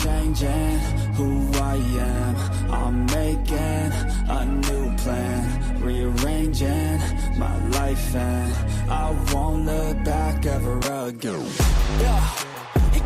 changing who I am. I'm making a new plan, rearranging my life, and I won't look back ever again. Yeah.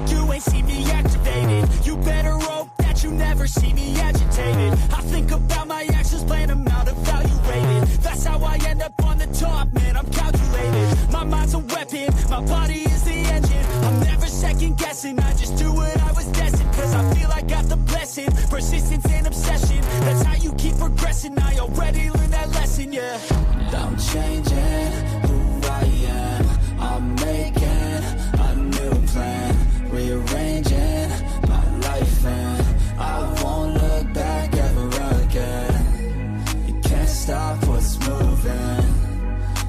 You ain't see me activated. You better hope that you never see me agitated. I think about my actions, plan them out, evaluated. That's how I end up on the top, man, I'm calculated. My mind's a weapon, my body is the engine. I'm never second guessing, I just do what I was destined. Cause I feel I got the blessing, persistence and obsession. That's how you keep progressing, I already learned that lesson, yeah. I'm changing who I am. I'm making a new plan, rearranging my life, and I won't look back ever again. You can't stop what's moving.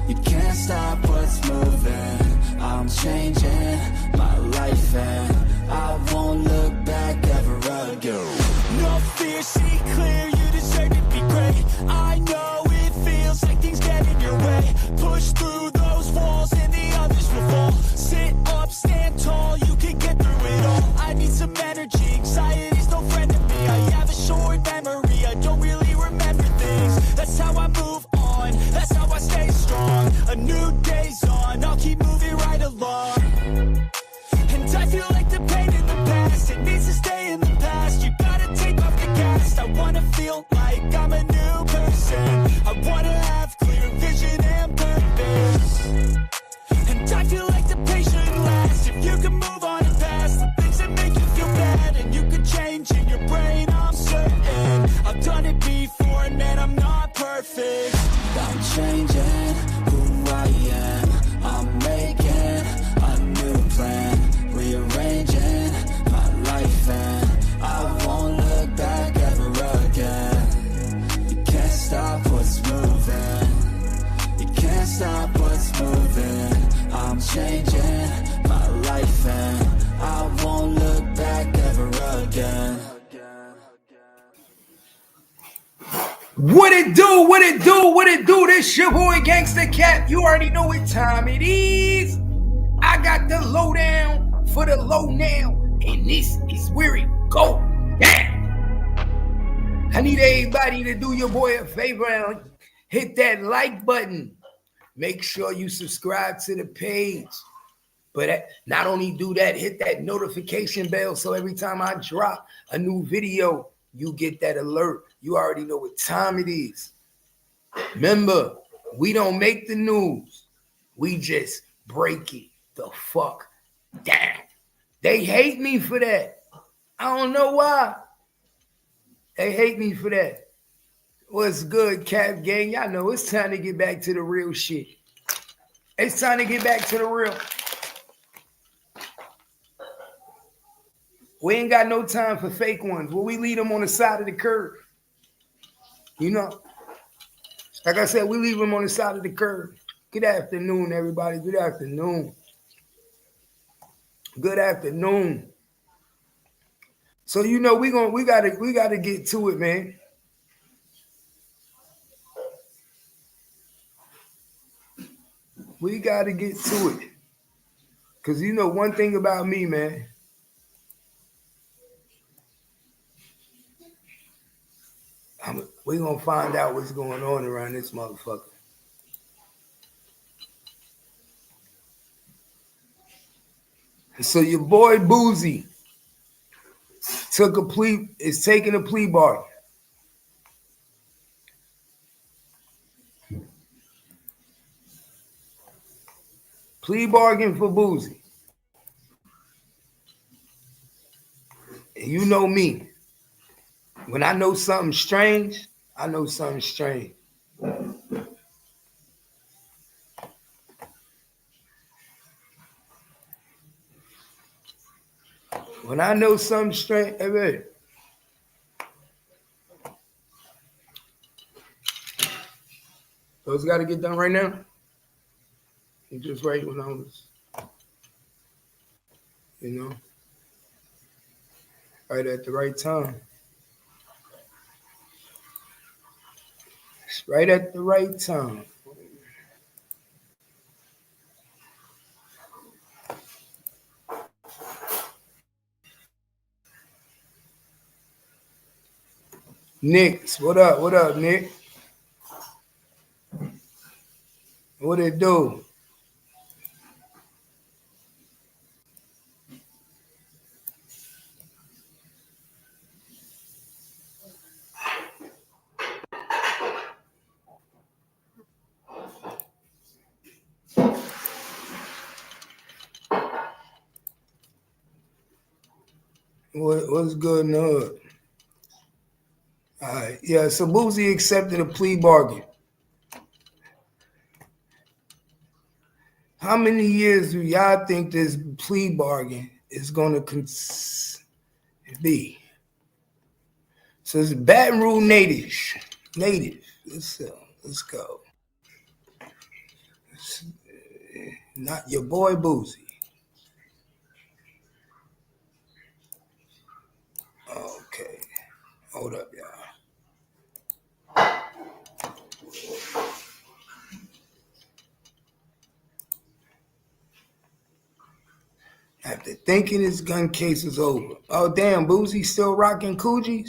You can't stop what's moving. I'm changing my life, and I won't look back ever again. No fear, see clear, you deserve to be great. I know it feels like things get in your way. Push through those walls and the others will fall. Sit up, stand tall, you can get through it all. I need some energy, anxiety's no friend to me. I have a short memory, I don't really remember things. That's how I move on, that's how I stay strong. A new day's on, I'll keep moving right along. And I feel like the pain in the past, it needs to stay in the past. You gotta take off the gas. I wanna feel like I'm a new person. I wanna have clear vision and purpose. And I feel like the pain shouldn't last. If you can move on and past the things that make you feel bad, and you can change in your brain, I'm certain. I've done it before, and man, I'm not perfect. I'm changing who I am. I'm making a new plan, rearranging my life, and I won't look back ever again. You can't stop what's moving. You can't stop what's moving. I'm changing my life, and I won't look back ever again. What it do? What it do? What it do? This your boy Gangsta Cap. You already know what time it is. I got the lowdown for the low now, and this is where it go down. I need everybody to do your boy a favor and hit that like button. Make sure you subscribe to the page. But not only do that, hit that notification bell so every time I drop a new video, you get that alert. You already know what time it is. Remember, we don't make the news. We just break it the fuck down. They hate me for that. I don't know why. They hate me for that. What's good, Cap Gang? Y'all know it's time to get back to the real shit. It's time to get back to the real. We ain't got no time for fake ones. Well, we leave them on the side of the curb. You know, like I said, we leave them on the side of the curb. Good afternoon, everybody. Good afternoon. Good afternoon. So you know we gotta get to it, man. We gotta get to it. Cause you know one thing about me, man. We're gonna find out what's going on around this motherfucker. So your boy Boosie is taking a plea bargain. Plea bargain for Boosie. And you know me. When I know something strange, I know something strange. When I know something strange, hey, man. Those got to get done right now. You just right when I was, you know, right at the right time. It's right at the right time. Nick, what up? What up, Nick? What it do? What's good in the hood? All right, yeah. So Boosie accepted a plea bargain. How many years do y'all think this plea bargain is going to be? So it's Baton Rouge native. Let's go. Not your boy Boosie. Okay, hold up, y'all. After thinking his gun case was over. Oh, damn, Boosie's still rocking Coogies?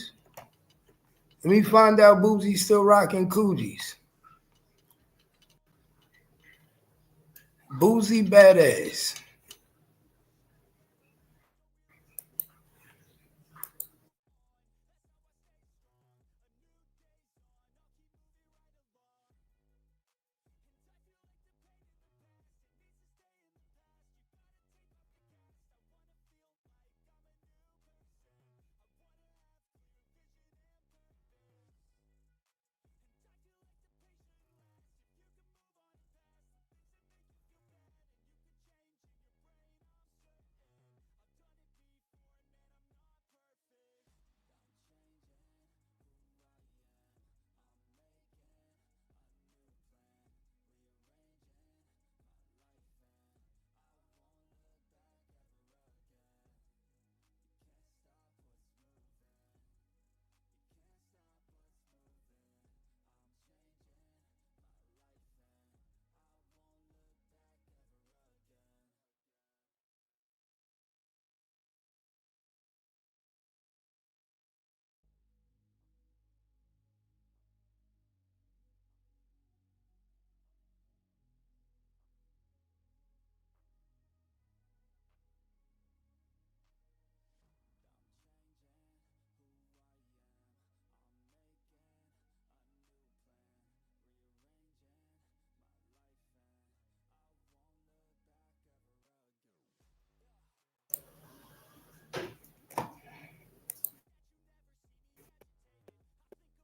Let me find out Boosie's still rocking Coogies. Boosie Badazz.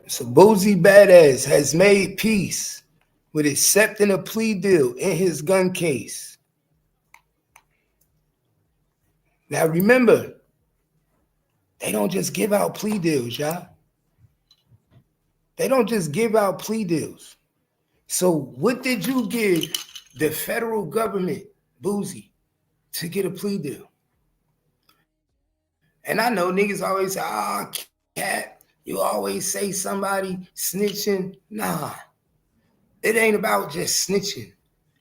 So Boosie Badazz has made peace with accepting a plea deal in his gun case. Now remember, they don't just give out plea deals, y'all. They don't just give out plea deals. So what did you give the federal government, Boosie, to get a plea deal? And I know niggas always say, cat, you always say somebody snitching. Nah, it ain't about just snitching.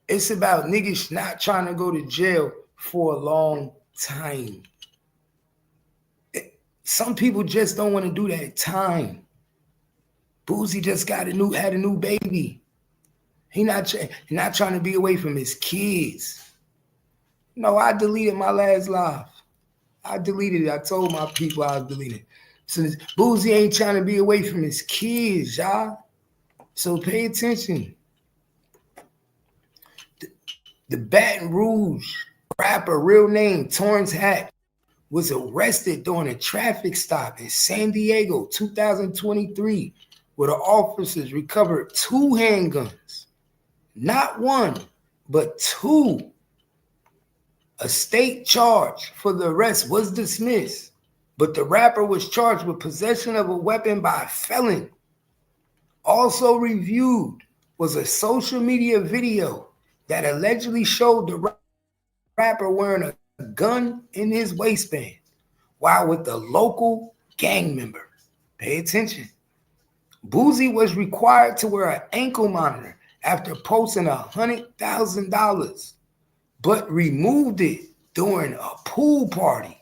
It's about niggas not trying to go to jail for a long time. Some people just don't want to do that time. Boosie just had a new baby. He not trying to be away from his kids. No, I deleted my last live. I deleted it. I told my people I deleted it. So Boosie ain't trying to be away from his kids, y'all. So pay attention. The Baton Rouge rapper, real name Torrence Hatch, was arrested during a traffic stop in San Diego, 2023, where the officers recovered 2 handguns. Not one, but 2. A state charge for the arrest was dismissed, but the rapper was charged with possession of a weapon by a felon. Also reviewed was a social media video that allegedly showed the rapper wearing a gun in his waistband while with a local gang member. Pay attention. Boosie was required to wear an ankle monitor after posting $100,000, but removed it during a pool party.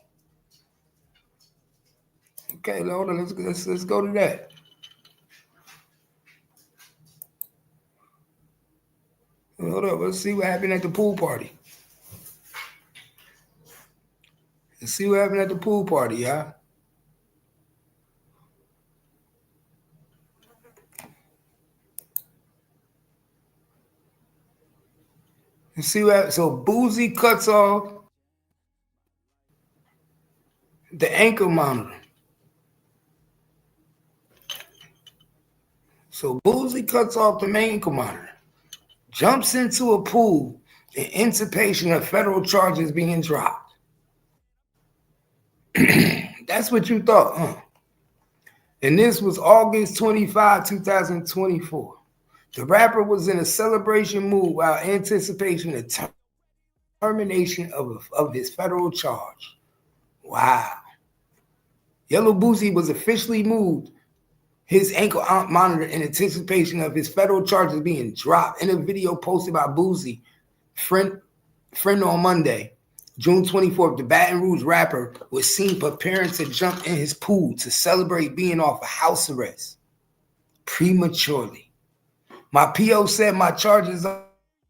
Okay, hold on, let's go to that. Hold up, let's see what happened at the pool party. Let's see what happened at the pool party, y'all. Let's see what happened. So Boosie cuts off the ankle monitor. So Boosie cuts off the ankle monitor, jumps into a pool in anticipation of federal charges being dropped. That's what you thought, huh? And this was August 25, 2024. The rapper was in a celebration mood while anticipation of termination of his federal charge. Wow. Yellow Boosie was officially moved his ankle monitor in anticipation of his federal charges being dropped. In a video posted by Boosie, friend on Monday, June 24th, the Baton Rouge rapper was seen preparing to jump in his pool to celebrate being off of house arrest prematurely. My PO said my charges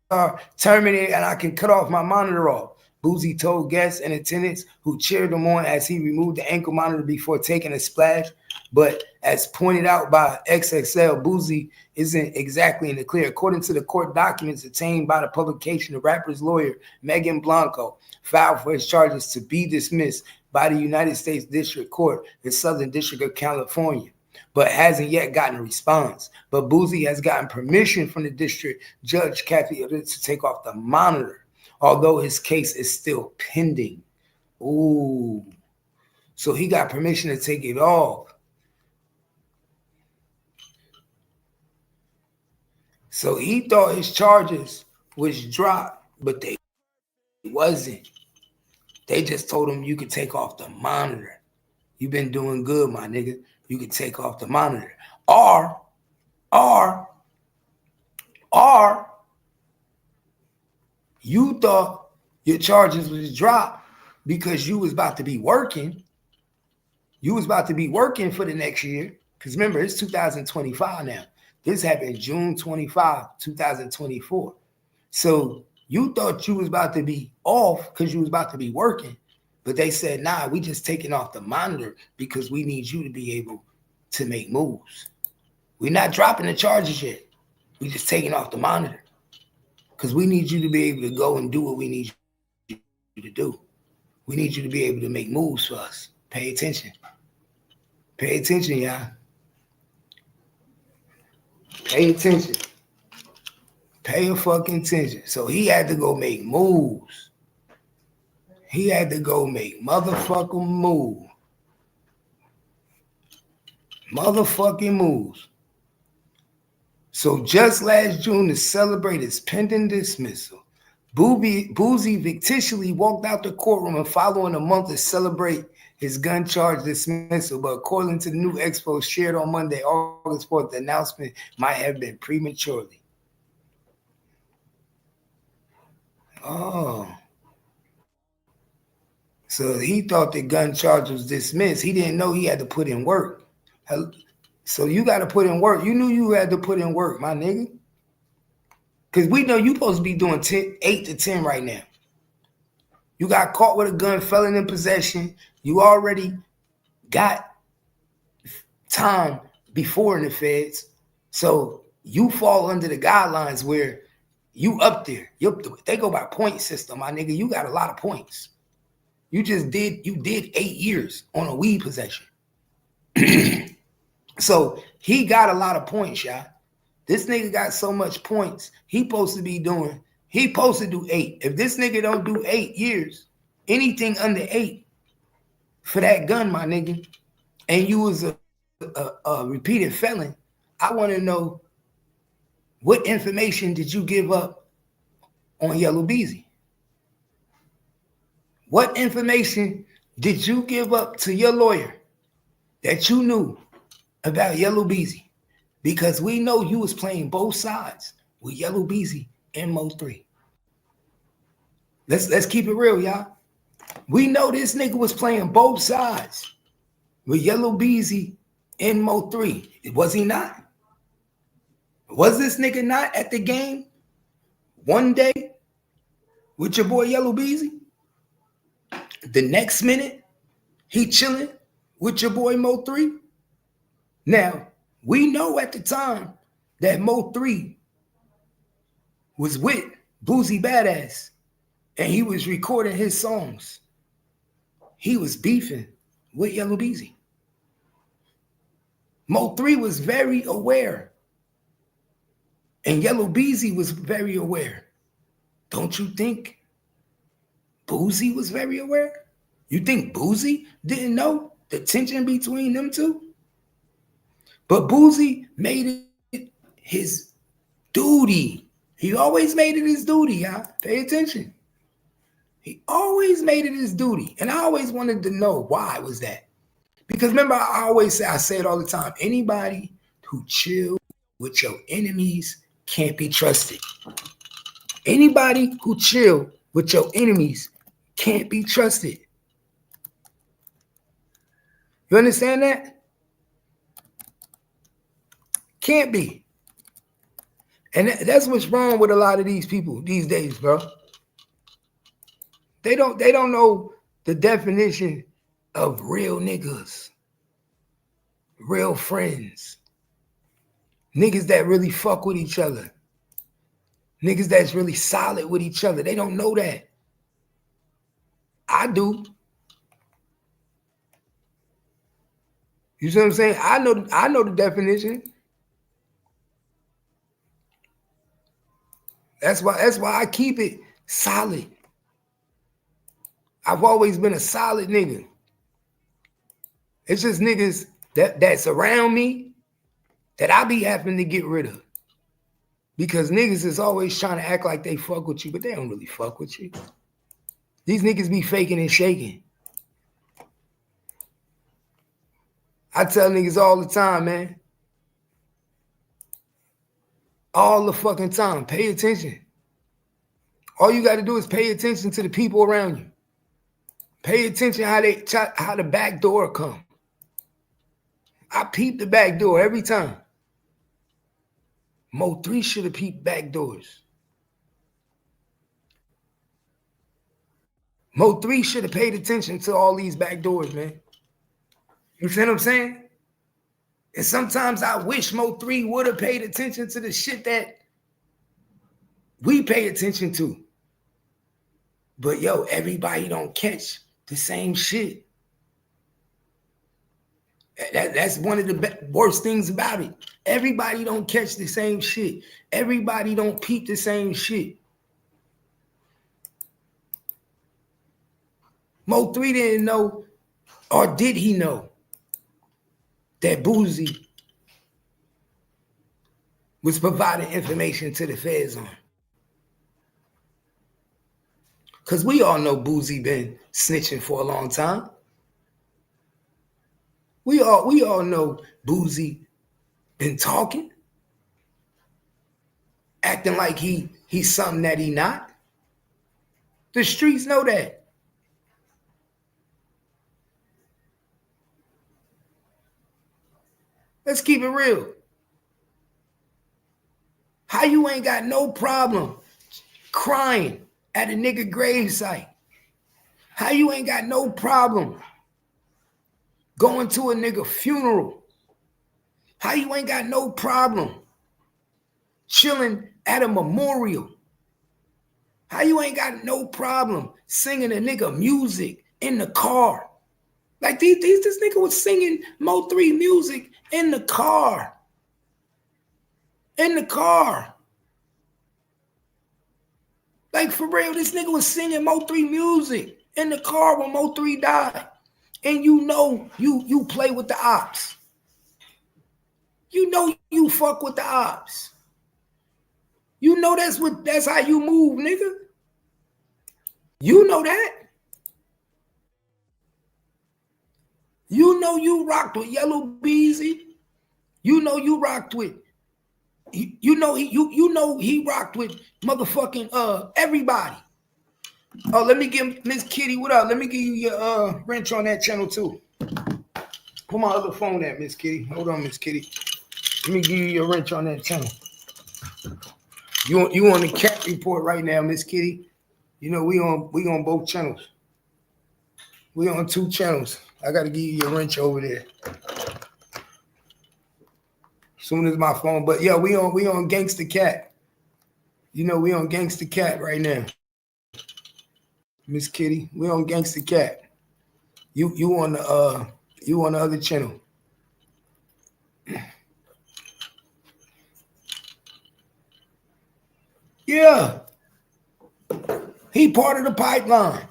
are terminated and I can cut off my monitor off. Boosie told guests and attendants who cheered him on as he removed the ankle monitor before taking a splash. But as pointed out by XXL, Boosie isn't exactly in the clear. According to the court documents obtained by the publication, the rapper's lawyer, Megan Blanco, filed for his charges to be dismissed by the United States District Court, the Southern District of California, but hasn't yet gotten a response. But Boosie has gotten permission from the district judge, Kathy, to take off the monitor, although his case is still pending. Ooh. So he got permission to take it off. So he thought his charges was dropped, but they wasn't. They just told him you could take off the monitor. You've been doing good, my nigga. You could take off the monitor. Or you thought your charges was dropped because you was about to be working. You was about to be working for the next year. Because remember, it's 2025 now. This happened June 25, 2024. So you thought you was about to be off because you was about to be working. But they said, nah, we just taking off the monitor because we need you to be able to make moves. We're not dropping the charges yet. We just taking off the monitor because we need you to be able to go and do what we need you to do. We need you to be able to make moves for us. Pay attention. Pay attention, y'all. Pay attention. Pay a fucking attention. So he had to go make moves. He had to go make motherfucking moves. Motherfucking moves. So just last June, to celebrate his pending dismissal, Boosie fictitiously walked out the courtroom and following a month to celebrate his gun charge dismissal. But according to the new expo shared on Monday, August 4th, the announcement might have been prematurely. Oh. So he thought the gun charge was dismissed. He didn't know he had to put in work. So you got to put in work. You knew you had to put in work, my nigga. Because we know you're supposed to be doing 8 to 10 right now. You got caught with a gun, felon in possession. You already got time before in the feds. So you fall under the guidelines where you up there. They go by point system, my nigga. You got a lot of points. You did 8 years on a weed possession. So he got a lot of points, y'all. This nigga got so much points. He supposed to do 8. If this nigga don't do 8 years, anything under 8 for that gun, my nigga, and you was a repeated felon, I want to know what information did you give up on Yellow Beezy? What information did you give up to your lawyer that you knew about Yellow Beezy? Because we know you was playing both sides with Yellow Beezy and Mo 3. Let's keep it real, y'all. We know this nigga was playing both sides with Yellow Beezy and Mo 3. Was he not? Was this nigga not at the game one day with your boy Yellow Beezy. The next minute, he chilling with your boy Mo 3. Now, we know at the time that Mo 3 was with Boosie Badazz and he was recording his songs. He was beefing with Yellow Beezy. Mo 3 was very aware. And Yellow Beezy was very aware. Don't you think Boosie was very aware? You think Boosie didn't know the tension between them two? But Boosie made it his duty. He always made it his duty, y'all. Pay attention. He always made it his duty. And I always wanted to know why was that. Because remember, I say it all the time. Anybody who chill with your enemies can't be trusted. Anybody who chill with your enemies can't be trusted. You understand that? Can't be. And that's what's wrong with a lot of these people these days, bro. They don't know the definition of real niggas, real friends, niggas that really fuck with each other, niggas that's really solid with each other. They don't know that. I do. You see what I'm saying? I know the definition. That's why I keep it solid. I've always been a solid nigga. It's just niggas that's around me that I be having to get rid of. Because niggas is always trying to act like they fuck with you, but they don't really fuck with you. These niggas be faking and shaking. I tell niggas all the time, man. All the fucking time. Pay attention. All you got to do is pay attention to the people around you. Pay attention how the back door come. I peep the back door every time. Mo 3 should have peeped back doors. Mo 3 should have paid attention to all these back doors, man. You see what I'm saying? And sometimes I wish Mo 3 would have paid attention to the shit that we pay attention to. But yo, everybody don't catch the same shit. That's one of the worst things about it. Everybody don't catch the same shit. Everybody don't peep the same shit. Mo 3 didn't know, or did he know, that Boosie was providing information to the feds on? Because we all know Boosie been snitching for a long time. We all know Boosie been talking, acting like he's something that he not. The streets know that. Let's keep it real. How you ain't got no problem crying at a nigga gravesite? How you ain't got no problem going to a nigga funeral? How you ain't got no problem chilling at a memorial? How you ain't got no problem singing a nigga music in the car? Like this nigga was singing Mo 3 music in the car. In the car. Like for real, this nigga was singing Mo 3 music in the car when Mo 3 died. And you know you play with the ops. You know you fuck with the ops. You know that's how you move, nigga. You know that. You know you rocked with Yellow Beezy. You know you rocked with. You know he rocked with motherfucking everybody. Oh, let me give Miss Kitty, what up? Let me give you your wrench on that channel too. Put my other phone at, Miss Kitty. Hold on, Miss Kitty. Let me give you your wrench on that channel. You on the cat report right now, Miss Kitty. You know we on both channels. We on 2 channels. I gotta give you your wrench over there. Soon as my phone, but yeah, we on Gangsta Cat. You know we on Gangsta Cat right now. Miss Kitty, we on Gangsta Cat. You on the other channel. Yeah. He part of the pipeline.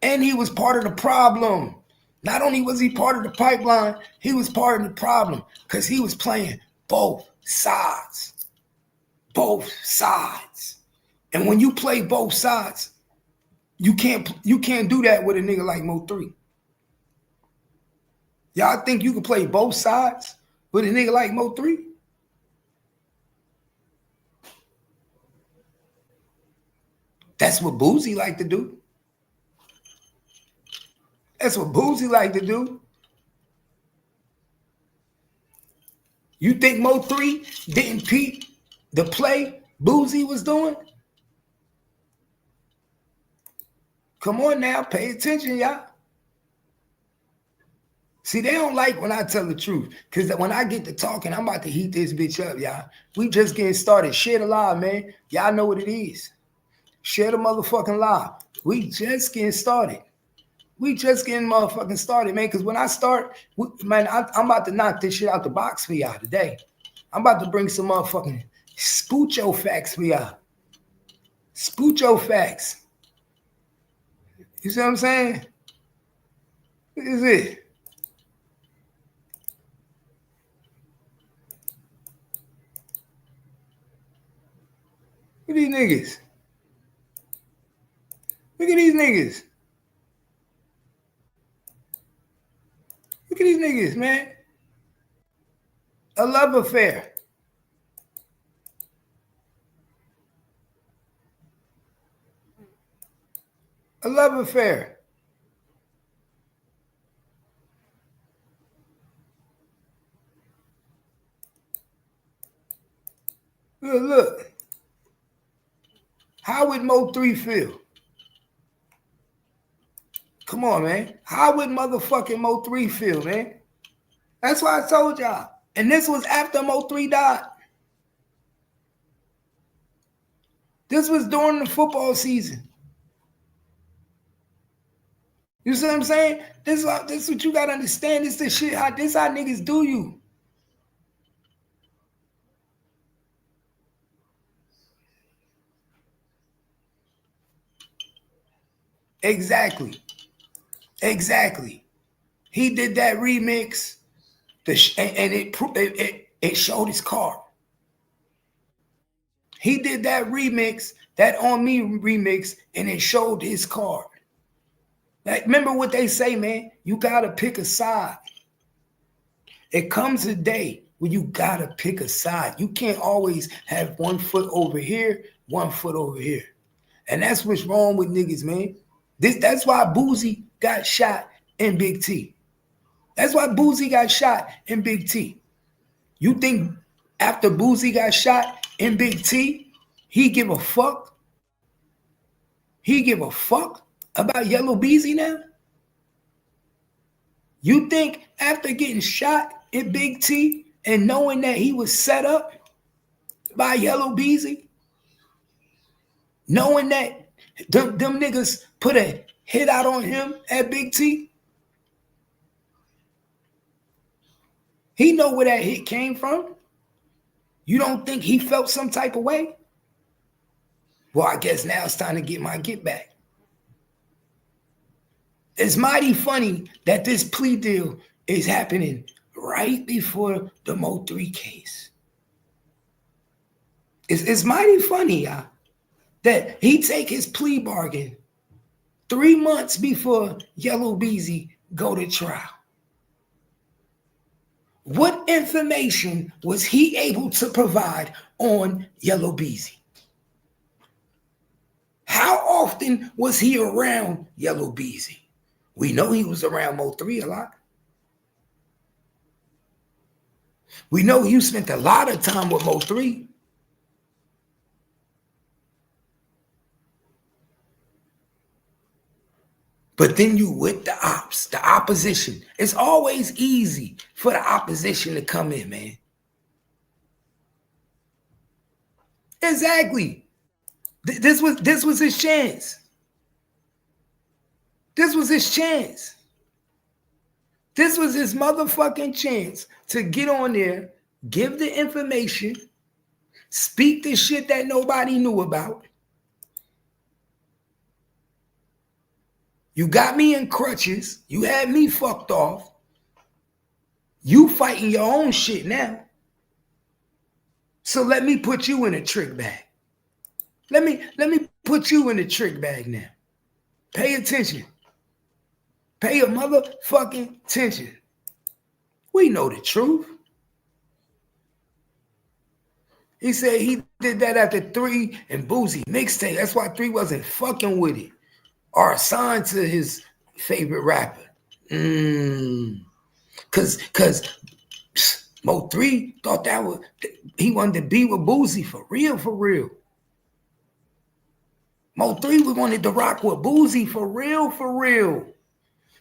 And he was part of the problem. Not only was he part of the pipeline, he was part of the problem because he was playing both sides. Both sides. And when you play both sides, you can't do that with a nigga like Mo3. Y'all think you can play both sides with a nigga like Mo3? That's what Boosie like to do. That's what Boosie like to do. You think Mo3 didn't peep the play Boosie was doing? Come on now, pay attention, y'all. See, they don't like when I tell the truth. Because when I get to talking, I'm about to heat this bitch up, y'all. We just getting started. Share the live, man. Y'all know what it is. Share the motherfucking live. We just getting started. We just getting motherfucking started, man. Because when I start, man, I'm about to knock this shit out the box for y'all today. I'm about to bring some motherfucking spoocho facts for y'all. Spoocho facts. You see what I'm saying? What is it? Look at these niggas. Look at these niggas. Look at these niggas, man. A love affair. A love affair. Look. How would Mo3 feel? Come on, man. How would motherfucking Mo3 feel, man? That's why I told y'all. And this was after Mo3 died. This was during the football season. You see what I'm saying? This is what you gotta understand. This is shit. This how niggas do you. Exactly. Exactly. He did that remix, and it showed his card. He did that remix, that On Me remix, and it showed his card. Like, remember what they say, man? You gotta pick a side. It comes a day when you gotta pick a side. You can't always have 1 foot over here, 1 foot over here. And that's what's wrong with niggas, man. That's why Boosie got shot in Big T. That's why Boosie got shot in Big T. You think after Boosie got shot in Big T, he give a fuck? He give a fuck about Yellow Beezy now? You think after getting shot in Big T and knowing that he was set up by Yellow Beezy, knowing that them niggas put a hit out on him at Big T, he know where that hit came from? You don't think he felt some type of way? Well, I guess now it's time to get my get back. It's mighty funny that this plea deal is happening right before the Mo3 case. It's mighty funny, y'all, that he take his plea bargain 3 months before Yellow Beezy go to trial. What information was he able to provide on Yellow Beezy? How often was he around Yellow Beezy? We know he was around Mo3 a lot. We know you spent a lot of time with Mo3. But then you with the ops, the opposition. It's always easy for the opposition to come in, man. Exactly. This was his chance. This was his chance. This was his motherfucking chance to get on there, give the information, speak the shit that nobody knew about. You got me in crutches. You had me fucked off. You fighting your own shit now. So let me put you in a trick bag. Let me put you in a trick bag now. Pay attention. Pay a motherfucking attention. We know the truth. He said he did that after 3 and Boosie mixtape. That's why 3 wasn't fucking with it. Or assigned to his favorite rapper. Cause Mo 3 thought that was, he wanted to be with Boosie for real, for real. Mo 3 wanted to rock with Boosie for real, for real.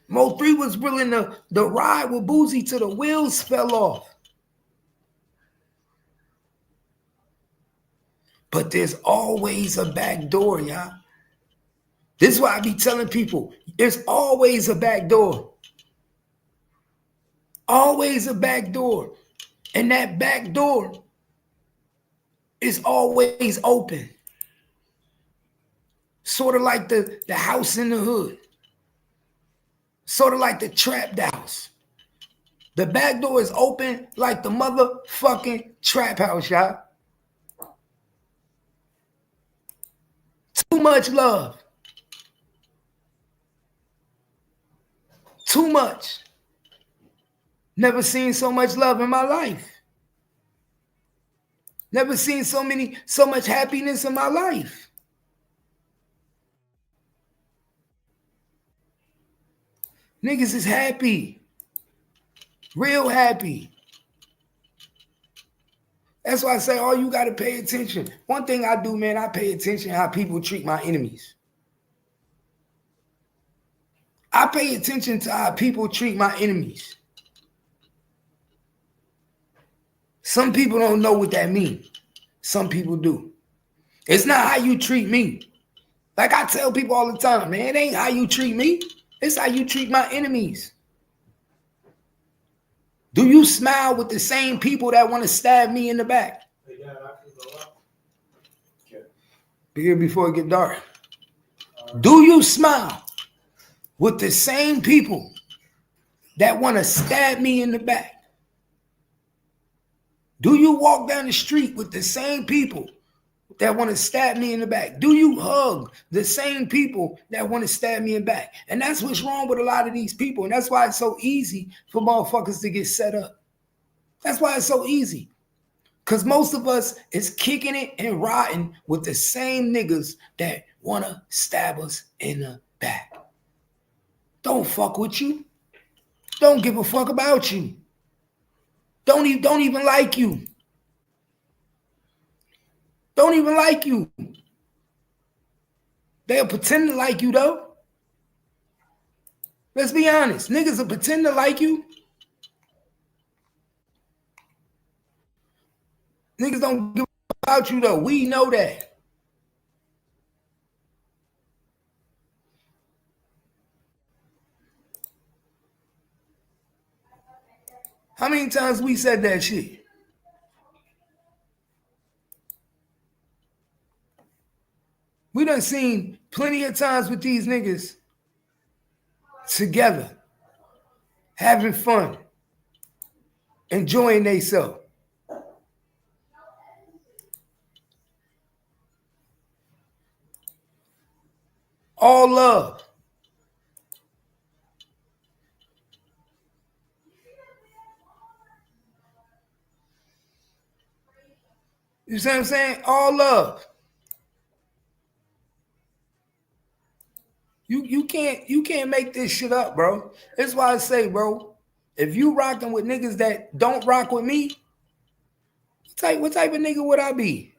Mo 3 was willing to ride with Boosie till the wheels fell off. But there's always a back door, y'all. This is why I be telling people, there's always a back door. Always a back door. And that back door is always open. Sort of like the house in the hood. Sort of like the trapped house. The back door is open like the motherfucking trap house, y'all. Too much love. Too much. Never seen so much love in my life. Never seen so much happiness in my life. Niggas is happy. Real happy. That's why I say, oh, you got to pay attention. One thing I do, man, I pay attention how people treat my enemies. I pay attention to how people treat my enemies. Some people don't know what that means. Some people do. It's not how you treat me. Like I tell people all the time, man, it ain't how you treat me. It's how you treat my enemies. Do you smile with the same people that want to stab me in the back? Be here before it get dark. Do you smile with the same people that want to stab me in the back? Do you walk down the street with the same people that want to stab me in the back? Do you hug the same people that want to stab me in the back? And that's what's wrong with a lot of these people. And that's why it's so easy for motherfuckers to get set up. That's why it's so easy. Because most of us is kicking it and riding with the same niggas that want to stab us in the back. Don't fuck with you. Don't give a fuck about you. Don't even like you. Don't even like you. They'll pretend to like you, though. Let's be honest. Niggas will pretend to like you. Niggas don't give a fuck about you, though. We know that. How many times we said that shit? We done seen plenty of times with these niggas together, having fun, enjoying themselves. All love. You see what I'm saying? All love. You can't make this shit up, bro. That's why I say, bro, if you rocking with niggas that don't rock with me, what type of nigga would I be?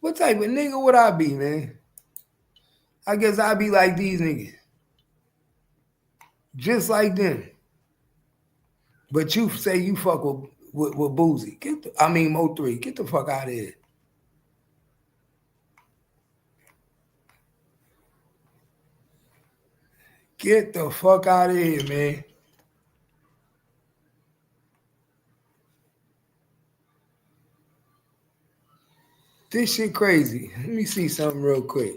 What type of nigga would I be, man? I guess I'd be like these niggas. Just like them. But you say you fuck with Boosie. Mo3. Get the fuck out of here. Get the fuck out of here, man. This shit crazy. Let me see something real quick.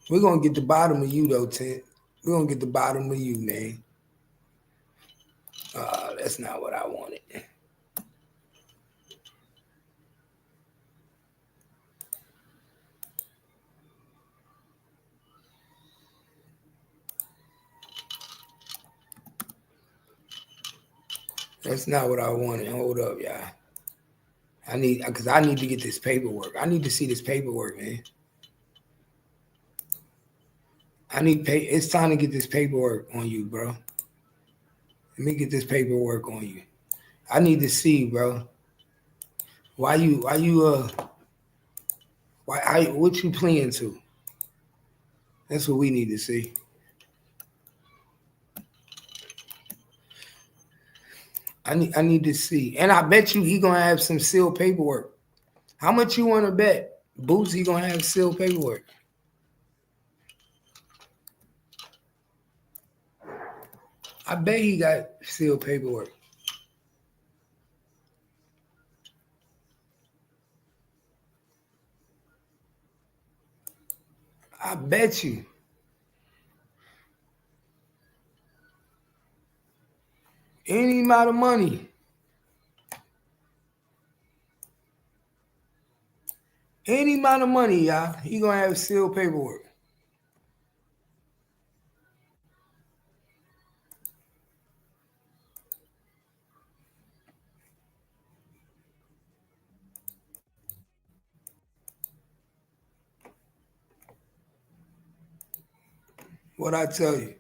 We're going to get the bottom of you, though, Ted. We're going to get the bottom of you, man. That's not what I wanted. That's not what I wanted. Hold up, y'all. I need to get this paperwork. I need to see this paperwork, man. It's time to get this paperwork on you, bro. Let me get this paperwork on you. I need to see, bro. What you pleading to? That's what we need to see. I need to see. And I bet you he gonna have some sealed paperwork. How much you wanna bet Boosie gonna have sealed paperwork? I bet he got sealed paperwork. I bet you. Any amount of money. Any amount of money, y'all. He gonna have sealed paperwork. What I tell you?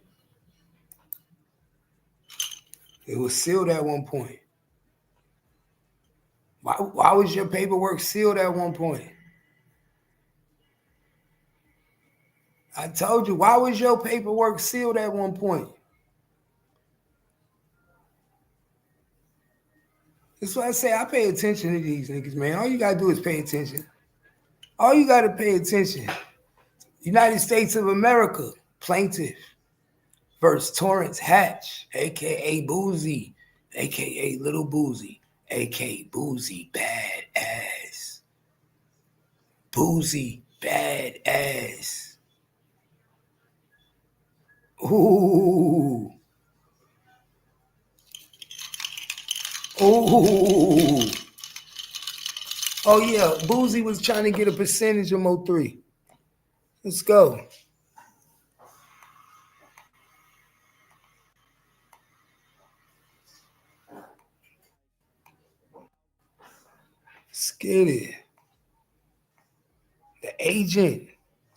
It was sealed at one point. Why was your paperwork sealed at one point? I told you, why was your paperwork sealed at one point? That's why I say I pay attention to these niggas, man. All you gotta do is pay attention. All you gotta pay attention. United States of America, plaintiff versus Torrence Hatch, a.k.a. Boosie, a.k.a. Little Boosie, a.k.a. Boosie Badazz. Boosie Badazz. Ooh. Ooh. Oh, yeah. Boosie was trying to get a percentage of Mo3. Let's go. Let's get it. The agent,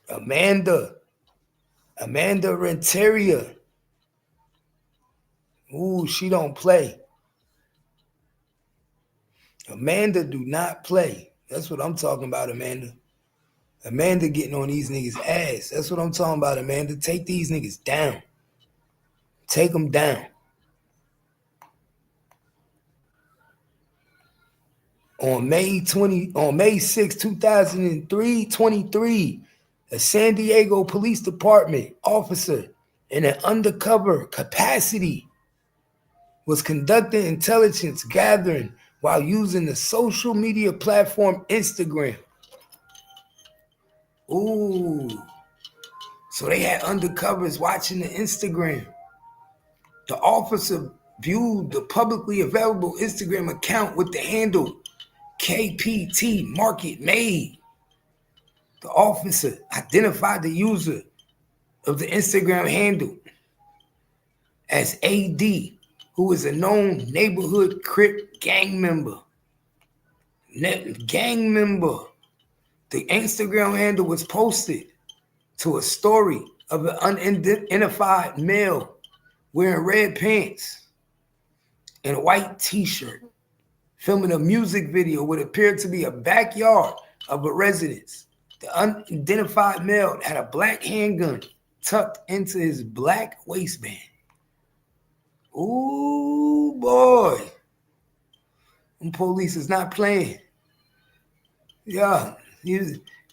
Amanda Renteria. Ooh, she don't play. Amanda do not play. That's what I'm talking about, Amanda. Amanda getting on these niggas' ass. That's what I'm talking about, Amanda. Take these niggas down. Take them down. On May 6, 2023, a San Diego Police Department officer in an undercover capacity was conducting intelligence gathering while using the social media platform Instagram. Ooh. So they had undercovers watching the Instagram. The officer viewed the publicly available Instagram account with the handle KPT Market Made. The officer identified the user of the Instagram handle as AD, who is a known neighborhood Crip gang member. The Instagram handle was posted to a story of an unidentified male wearing red pants and a white t-shirt, filming a music video what appeared to be a backyard of a residence. The unidentified male had a black handgun tucked into his black waistband. Ooh, boy. Them police is not playing. Yeah, he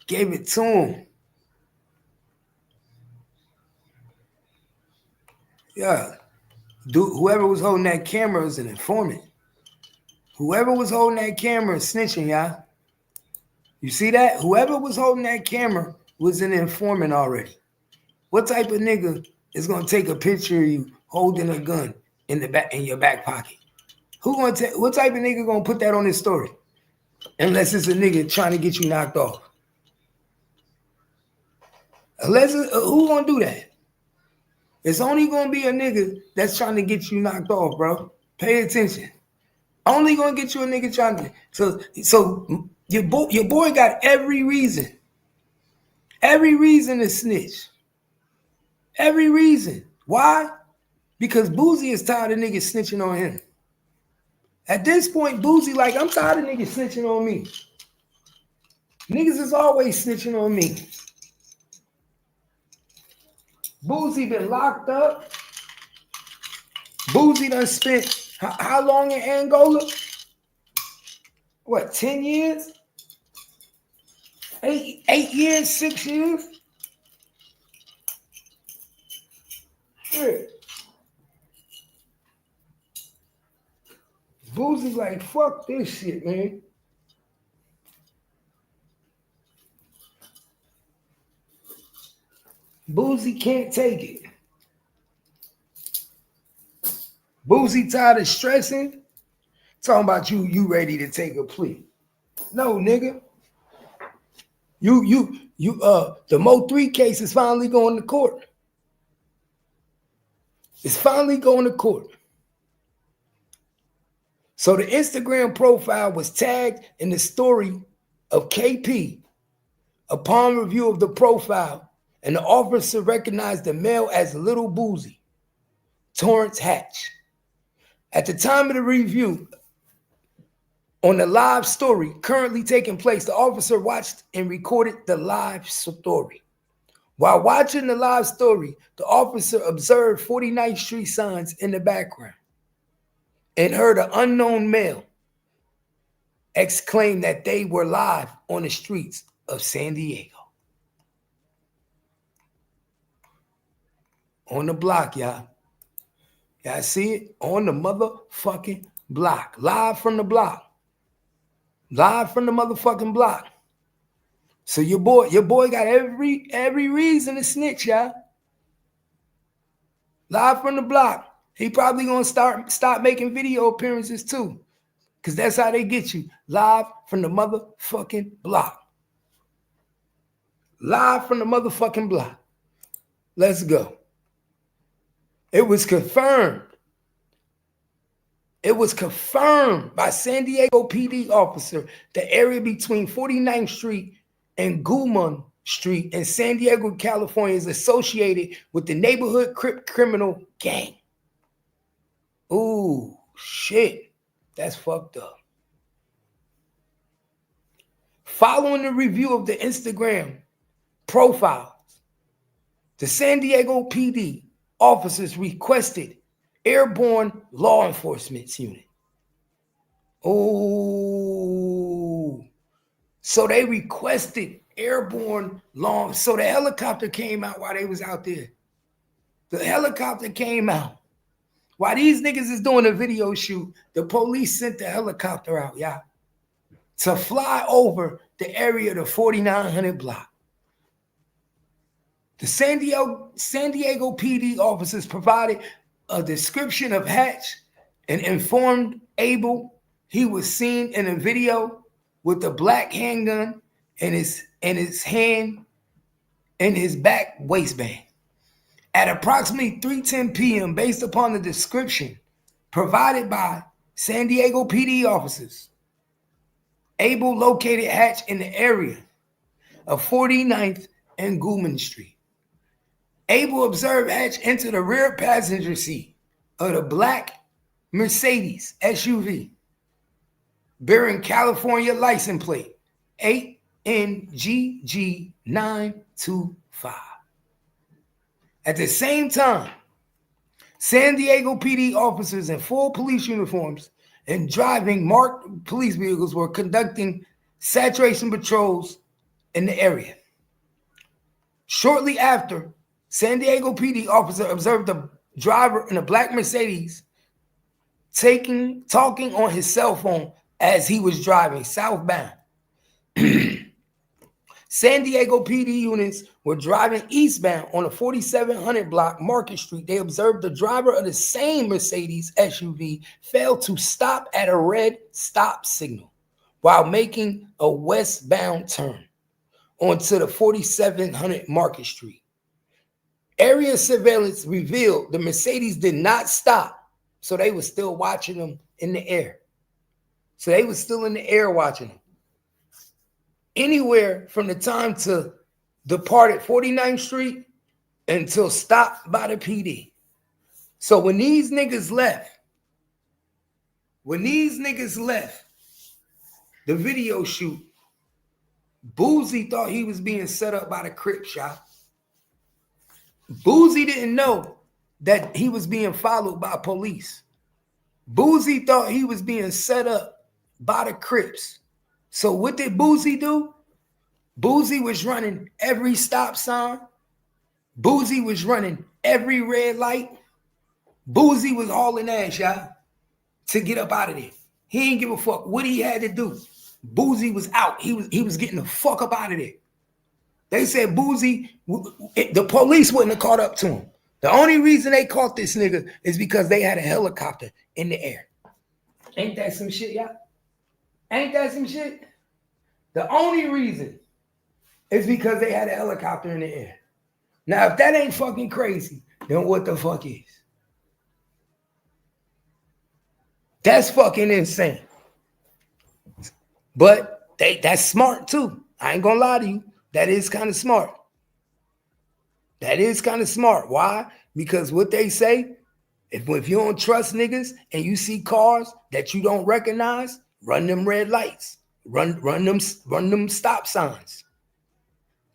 gave it to him. Yeah. Whoever was holding that camera was an informant. Whoever was holding that camera is snitching, y'all. You see that? Whoever was holding that camera was an informant already. What type of nigga is gonna take a picture of you holding a gun in your back pocket? What type of nigga gonna put that on his story? Unless it's a nigga trying to get you knocked off. Who gonna do that? It's only gonna be a nigga that's trying to get you knocked off, bro. Pay attention. Only gonna get you a nigga trying to. So your boy got every reason to snitch. Every reason. Why? Because Boosie is tired of niggas snitching on him. At this point, Boosie like, I'm tired of niggas snitching on me. Niggas is always snitching on me. Boosie been locked up. Boosie done spent how long in Angola? What, 10 years? 8 years, 6 years? Shit. Boosie's like, fuck this shit, man. Boosie can't take it. Boosie tired of stressing. Talking about you ready to take a plea. No, nigga. The Mo 3 case is finally going to court. It's finally going to court. So the Instagram profile was tagged in the story of KP. Upon review of the profile, and the officer recognized the male as Little Boosie, Torrence Hatch. At the time of the review, on the live story currently taking place, the officer watched and recorded the live story. While watching the live story, the officer observed 49th Street signs in the background and heard an unknown male exclaim that they were live on the streets of San Diego. On the block, y'all. Y'all see it? On the motherfucking block. Live from the block. Live from the motherfucking block. So your boy got every reason to snitch, y'all. Live from the block. He probably gonna start making video appearances too. Because that's how they get you. Live from the motherfucking block. Live from the motherfucking block. Let's go. It was confirmed. It was confirmed by San Diego PD officer the area between 49th Street and Guzman Street in San Diego, California is associated with the neighborhood criminal gang. Ooh, shit. That's fucked up. Following the review of the Instagram profiles, the San Diego PD officers requested airborne law enforcement unit. Oh, so they requested airborne law. So the helicopter came out while they was out there. The helicopter came out. While these niggas is doing a video shoot, the police sent the helicopter out, y'all, to fly over the area of the 4900 block. The San Diego PD officers provided a description of Hatch and informed Abel he was seen in a video with a black handgun in his hand in his back waistband. At approximately 3:10 p.m., based upon the description provided by San Diego PD officers, Abel located Hatch in the area of 49th and Guzman Street. Abel observed Hatch enter the rear passenger seat of the black Mercedes SUV bearing California license plate NGG925. At the same time, San Diego PD officers in full police uniforms and driving marked police vehicles were conducting saturation patrols in the area. Shortly after, San Diego PD officer observed the driver in a black Mercedes talking on his cell phone as he was driving southbound. San Diego PD units were driving eastbound on a 4700 block Market Street. They observed the driver of the same Mercedes SUV failed to stop at a red stop signal while making a westbound turn onto the 4700 Market Street. Area surveillance revealed the Mercedes did not stop, so they were still watching them in the air. So they were still in the air watching them. Anywhere from the time to depart at 49th Street until stopped by the PD. So when these niggas left, the video shoot, Boosie thought he was being set up by the Crip shop. Boosie didn't know that he was being followed by police. Boosie thought he was being set up by the Crips. So what did Boosie do? Boosie was running every stop sign. Boosie was running every red light. Boosie was hauling ass, y'all, to get up out of there. He didn't give a fuck what he had to do. Boosie was out. He was getting the fuck up out of there. They said Boosie, the police wouldn't have caught up to him. The only reason they caught this nigga is because they had a helicopter in the air. Ain't that some shit, y'all? Ain't that some shit? The only reason is because they had a helicopter in the air. Now, if that ain't fucking crazy, then what the fuck is? That's fucking insane. But that's smart too. I ain't gonna lie to you. That is kind of smart. That is kind of smart. Why? Because what they say, if you don't trust niggas and you see cars that you don't recognize, run them red lights. Run them stop signs.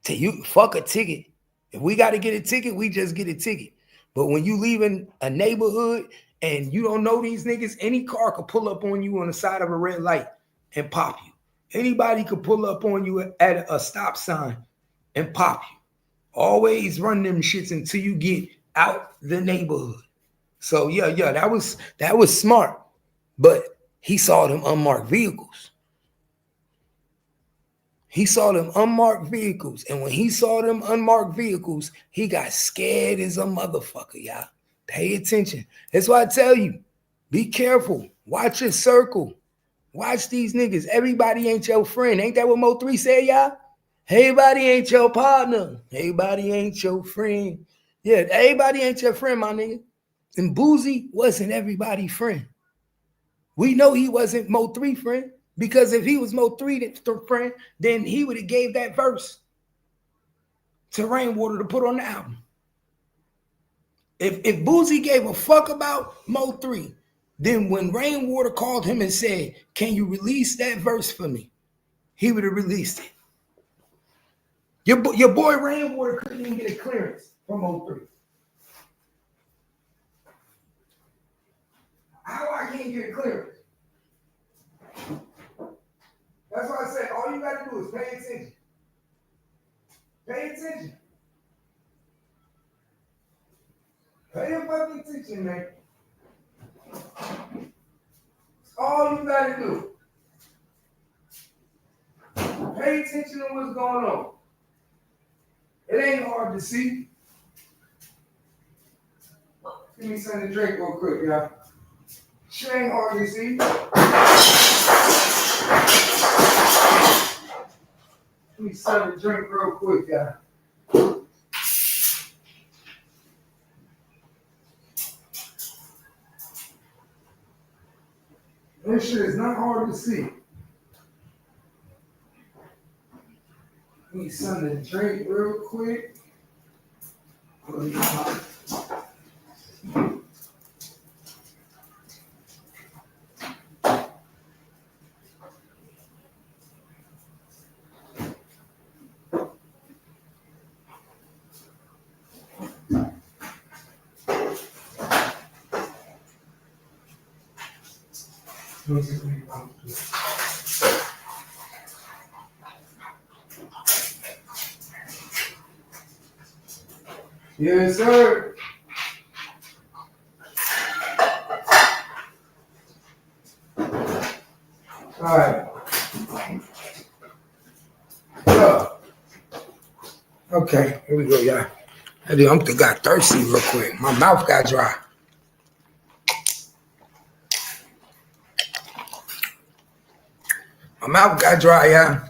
Till you fuck a ticket. If we got to get a ticket, we just get a ticket. But when you leaving a neighborhood and you don't know these niggas, any car could pull up on you on the side of a red light and pop you. Anybody could pull up on you at a stop sign and pop you. Always run them shits until you get out the neighborhood. So yeah, that was smart. But he saw them unmarked vehicles. He saw them unmarked vehicles. And when he saw them unmarked vehicles, he got scared as a motherfucker, y'all. Pay attention. That's why I tell you, be careful. Watch your circle. Watch these niggas. Everybody ain't your friend. Ain't that what Mo3 said, y'all? Everybody ain't your partner. Everybody ain't your friend. Yeah, everybody ain't your friend, my nigga. And Boosie wasn't everybody's friend. We know he wasn't Mo3 friend. Because if he was Mo3 friend, then he would have gave that verse to Rainwater to put on the album. If Boosie gave a fuck about Mo3, then when Rainwater called him and said, "Can you release that verse for me?" he would have released it. Your boy Rainwater couldn't even get a clearance from Mo3. How I can't get a clearance? That's why I said all you got to do is pay attention. Pay attention. Pay your fucking attention, man. That's all you got to do. Pay attention to what's going on. It ain't hard to see. Give me something to drink real quick, y'all. Shit ain't hard to see. Give me something to drink real quick, y'all. This shit is not hard to see. Give me something to drink real quick. Yes, sir. All right. Okay, here we go, y'all. I'm got thirsty real quick. My mouth got dry. My mouth got dry, y'all.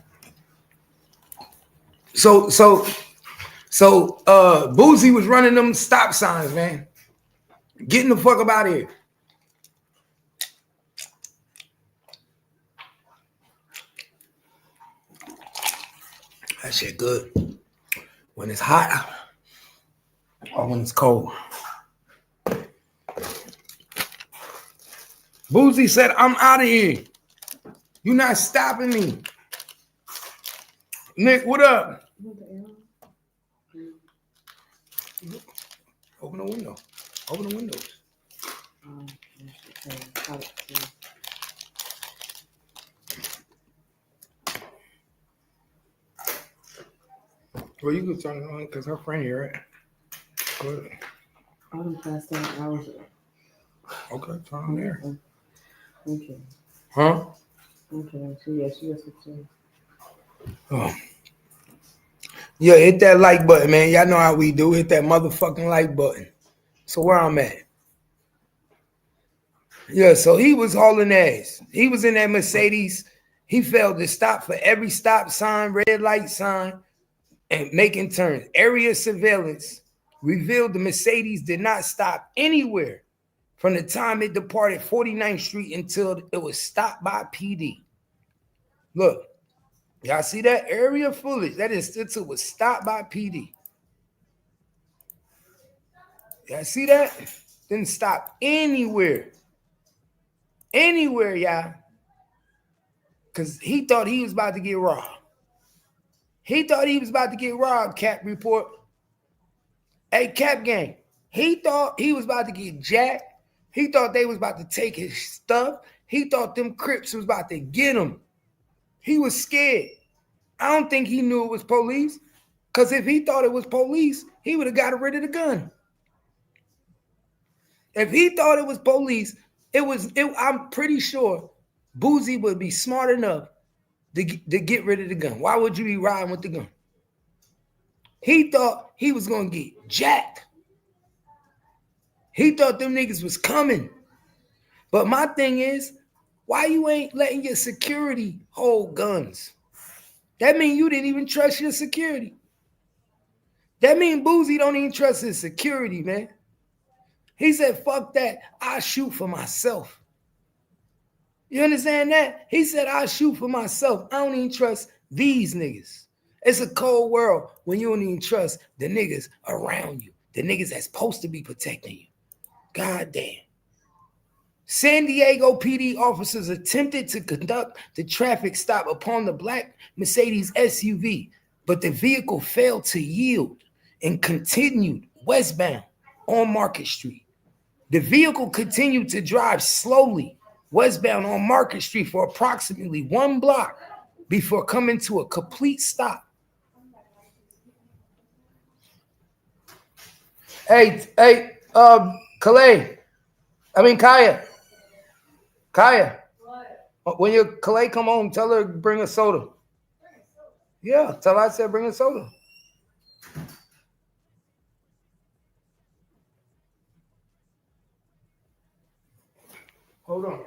So Boosie was running them stop signs, man. Getting the fuck up out of here. That shit good. When it's hot or when it's cold. Boosie said, I'm out of here. You're not stopping me. Nick, what up? Open the window. Open the windows. Well, you can turn it on because her friend here, right? Go ahead. I done passed out hours ago. Okay, turn on there. Okay. Huh? Okay. So yeah, she has to. Oh. Yeah, hit that like button, man. Y'all know how we do. Hit that motherfucking like button. So where I'm at. Yeah, so he was hauling ass. He was in that Mercedes. He failed to stop for every stop sign, red light sign, and making turns. Area surveillance revealed the Mercedes did not stop anywhere from the time it departed 49th Street until it was stopped by PD. Look, y'all see that area footage? That is until it was stopped by PD. Y'all see that? Didn't stop anywhere. Anywhere, y'all. Because he thought he was about to get robbed. He thought he was about to get robbed, Cap report. Hey, Cap gang. He thought he was about to get jacked. He thought they was about to take his stuff. He thought them Crips was about to get him. He was scared. I don't think he knew it was police. Because if he thought it was police, he would have got rid of the gun. If he thought it was police, I'm pretty sure Boosie would be smart enough to get rid of the gun. Why would you be riding with the gun? He thought he was going to get jacked. He thought them niggas was coming. But my thing is, why you ain't letting your security hold guns? That means you didn't even trust your security. That means Boosie don't even trust his security, man. He said, fuck that. I shoot for myself. You understand that? He said, I shoot for myself. I don't even trust these niggas. It's a cold world when you don't even trust the niggas around you. The niggas that's supposed to be protecting you. God damn. San Diego PD officers attempted to conduct the traffic stop upon the black Mercedes SUV, but the vehicle failed to yield and continued westbound on Market Street. The vehicle continued to drive slowly westbound on Market Street for approximately 1 block before coming to a complete stop. Hey, Kaya. What? When your Kalei come home, tell her bring a soda. Yeah, tell her I said bring a soda. Hold on.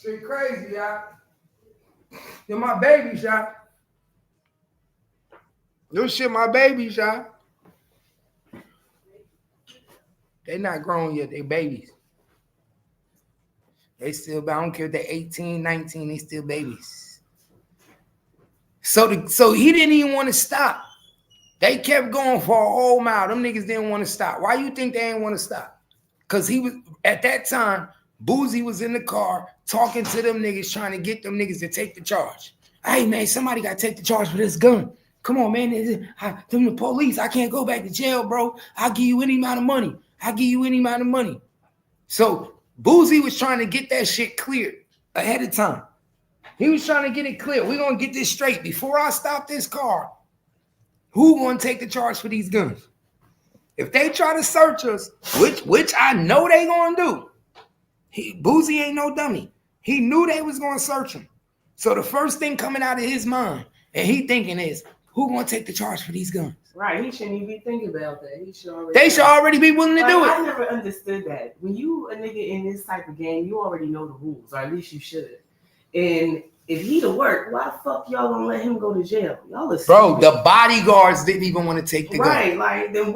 Shit crazy, y'all. You're my baby, y'all. Your shit my babies, y'all. They not grown yet. They babies. They still, I don't care if they're 18, 19, they still babies. So he didn't even want to stop. They kept going for a whole mile. Them niggas didn't want to stop. Why you think they didn't want to stop? Because he was, at that time, Boosie was in the car talking to them niggas, trying to get them niggas to take the charge. Hey, man, somebody got to take the charge for this gun. Come on, man. Them the police. I can't go back to jail, bro. I'll give you any amount of money. I'll give you any amount of money. So Boosie was trying to get that shit cleared ahead of time. He was trying to get it clear. We're going to get this straight. Before I stop this car, who going to take the charge for these guns? If they try to search us, which I know they going to do, Boosie ain't no dummy. He knew they was going to search him. So the first thing coming out of his mind, and he thinking is, who going to take the charge for these guns? Right, he shouldn't even be thinking about that. They should already be willing to do it. I never understood that. When you a nigga in this type of game, you already know the rules, or at least you should. And if he to work, why the fuck y'all gonna let him go to jail? Y'all are bro, the bodyguards didn't even want to take the gun. Right, like then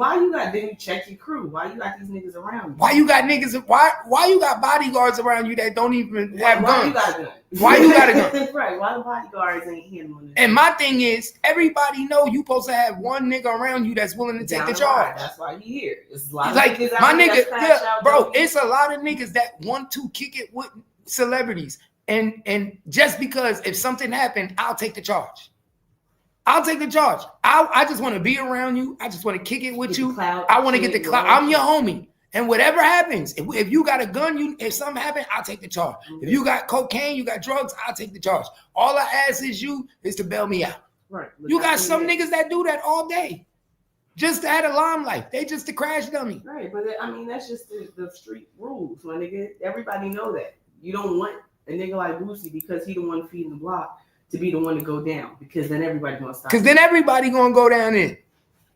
you check your crew? Why you got these niggas around you? Why you got niggas? Why you got bodyguards around you that don't even have guns? Why you got a gun? Why you got a gun? Right, why the bodyguards ain't handling it? And my thing is, everybody know you supposed to have one nigga around you that's willing to take the charge. That's why he here. It's a lot like of my nigga, yeah, bro. It's a lot of niggas that want to kick it with celebrities. And just because if something happened, I'll take the charge. I'll take the charge. I just want to be around you. I just want to kick it with you. I want to get the clout. I'm your homie. And whatever happens, if you got a gun, if something happened, I'll take the charge. If you got cocaine, you got drugs, I'll take the charge. All I ask is to bail me out. Right. You got some niggas that do that all day. Just to have a limelight. They just a crash dummy. Right, but I mean, that's just the street rules, my nigga. Everybody know that. You don't want a nigga like Boosie, because he the one feeding the block, to be the one to go down, because then everybody gonna stop. Because then everybody gonna go down in.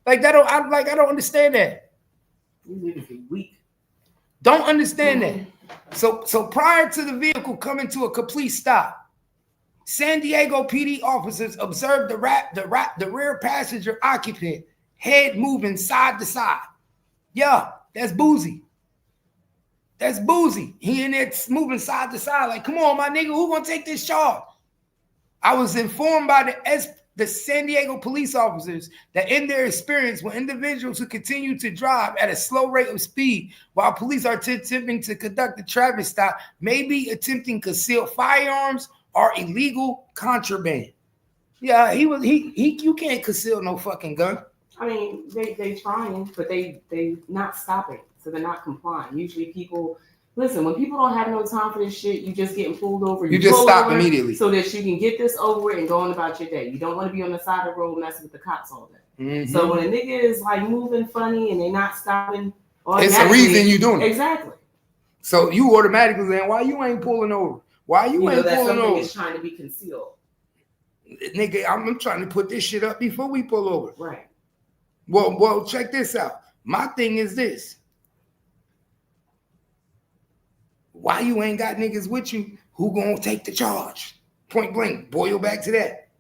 Like that. I don't understand that. These niggas be weak. Don't understand that. So prior to the vehicle coming to a complete stop, San Diego PD officers observed the rear passenger occupant head moving side to side. Yeah, that's Boosie. That's Boosie. He in there moving side to side like, come on, my nigga, who gonna take this charge? I was informed by the San Diego police officers that in their experience, when individuals who continue to drive at a slow rate of speed while police are attempting to conduct a traffic stop may be attempting concealed firearms or illegal contraband. Yeah, you can't conceal no fucking gun. I mean, they trying, but they not stopping. So they're not complying. Usually people, listen, when people don't have no time for this shit, you just getting pulled over. You just stop immediately. So that you can get this over with and go on about your day. You don't want to be on the side of the road messing with the cops all day. Mm-hmm. So when a nigga is like moving funny and they're not stopping, it's a reason you doing it. Exactly. So you automatically saying, why you ain't pulling over? Why you ain't pulling over? Is trying to be concealed. Nigga, I'm trying to put this shit up before we pull over. Right. Well, check this out. My thing is this. Why you ain't got niggas with you who gonna take the charge? Point blank, boil back to that.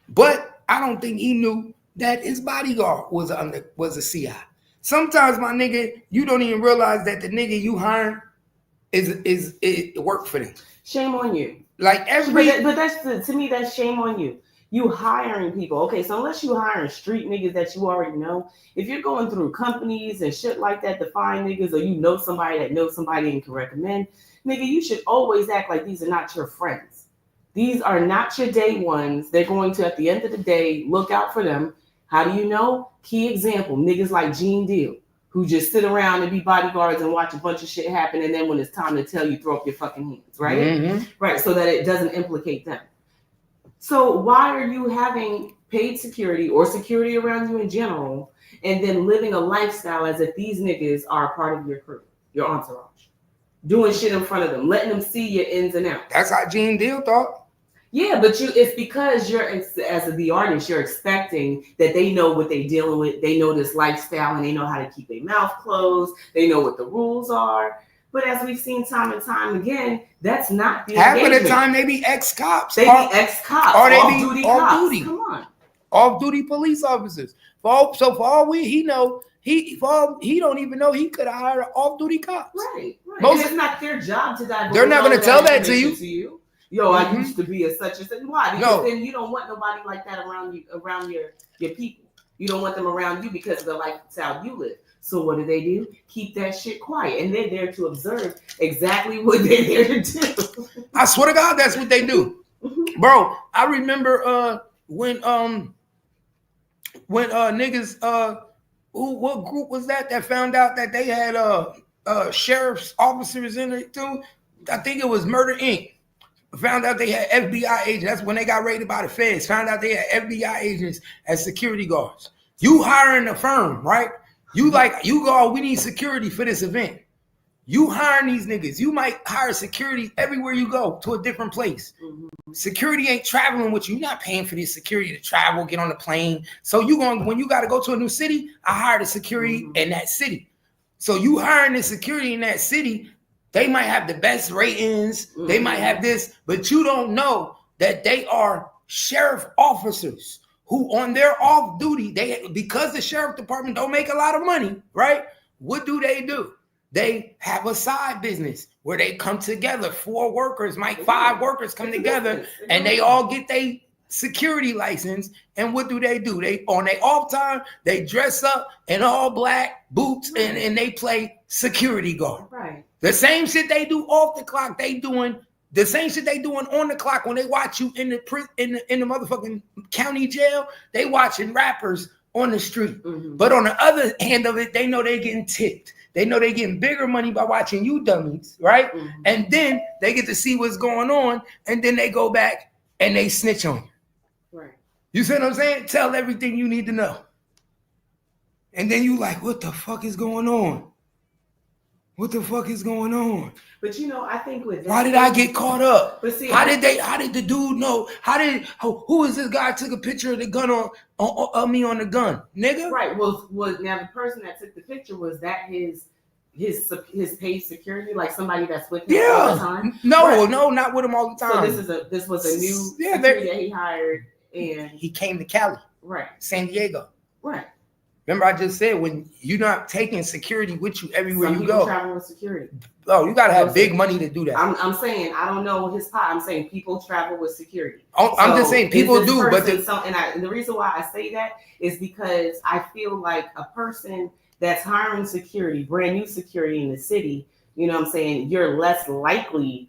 But I don't think he knew that his bodyguard was a CI. Sometimes, my nigga, you don't even realize that the nigga you hiring is work for them. Shame on you. Like but that's to me, that's shame on you. You hiring people. Okay, so unless you hiring street niggas that you already know, if you're going through companies and shit like that to find niggas, or you know somebody that knows somebody and can recommend, nigga, you should always act like these are not your friends. These are not your day ones. They're going to, at the end of the day, look out for them. How do you know? Key example, niggas like Gene Deal, who just sit around and be bodyguards and watch a bunch of shit happen, and then when it's time to tell you, throw up your fucking hands, right? Mm-hmm. Right, so that it doesn't implicate them. So why are you having paid security or security around you in general, and then living a lifestyle as if these niggas are a part of your crew, your entourage, doing shit in front of them, letting them see your ins and outs? That's how Gene Deal thought. Yeah, but it's because you're, as the artist, you're expecting that they know what they're dealing with. They know this lifestyle and they know how to keep their mouth closed. They know what the rules are. But as we've seen time and time again, that's not the half of the time they be ex-cops. They be ex-cops. Or they be off-duty. Come on. Off-duty police officers. So for all he know, he don't even know he could have hired an off-duty cops. Right. And it's not their job to divulge. They're not going to tell that to you. Yo, I used to be a such and such. Why? Because then you don't want nobody like that around you, around your people. You don't want them around you because of the lifestyle you live. So what do? Keep that shit quiet. And they're there to observe exactly what they're there to do. I swear to God, that's what they do. Bro, I remember when niggas what group was that found out that they had sheriff's officers in it too? I think it was Murder Inc. Found out they had FBI agents. That's when they got raided by the feds. Found out they had FBI agents as security guards. You hiring a firm, right? You go, we need security for this event. You hiring these niggas. You might hire security everywhere you go to a different place. Mm-hmm. Security ain't traveling with you. You're not paying for this security to travel, get on the plane. So when you got to go to a new city, I hire the security in that city. So you hiring the security in that city, they might have the best ratings. Mm-hmm. They might have this, but you don't know that they are sheriff officers who on their off duty, because the sheriff department don't make a lot of money, right? What do? They have a side business where they come together. 4 workers, 5 workers come together, and they all get their security license. And what do? They on their off time, they dress up in all black boots and they play security guard. Right. The same shit they do off the clock, they doing the same shit they doing on the clock when they watch you in the motherfucking county jail. They watching rappers on the street. Mm-hmm. But on the other hand of it, they know they getting tipped. They know they getting bigger money by watching you dummies, right? Mm-hmm. And then they get to see what's going on, and then they go back and they snitch on you. Right. You see what I'm saying? Tell everything you need to know. And then you like, what the fuck is going on? What the fuck is going on? But I think with that, why did I get caught up? But see, how did the dude know? Who is this guy took a picture of the gun on me on the gun, nigga? Right. Well, now the person that took the picture, was that his paid security, like somebody that's with him all the time? No, not with him all the time. So this was a new security that he hired, and he came to Cali, right? San Diego, right? Remember, I just said when you're not taking security with you everywhere you go. Traveling with security. Oh, you gotta have big money to do that. I'm saying I don't know his pot. I'm saying people travel with security. I'm just saying people do, but the reason why I say that is because I feel like a person that's hiring security, brand new security in the city, you know what I'm saying, you're less likely,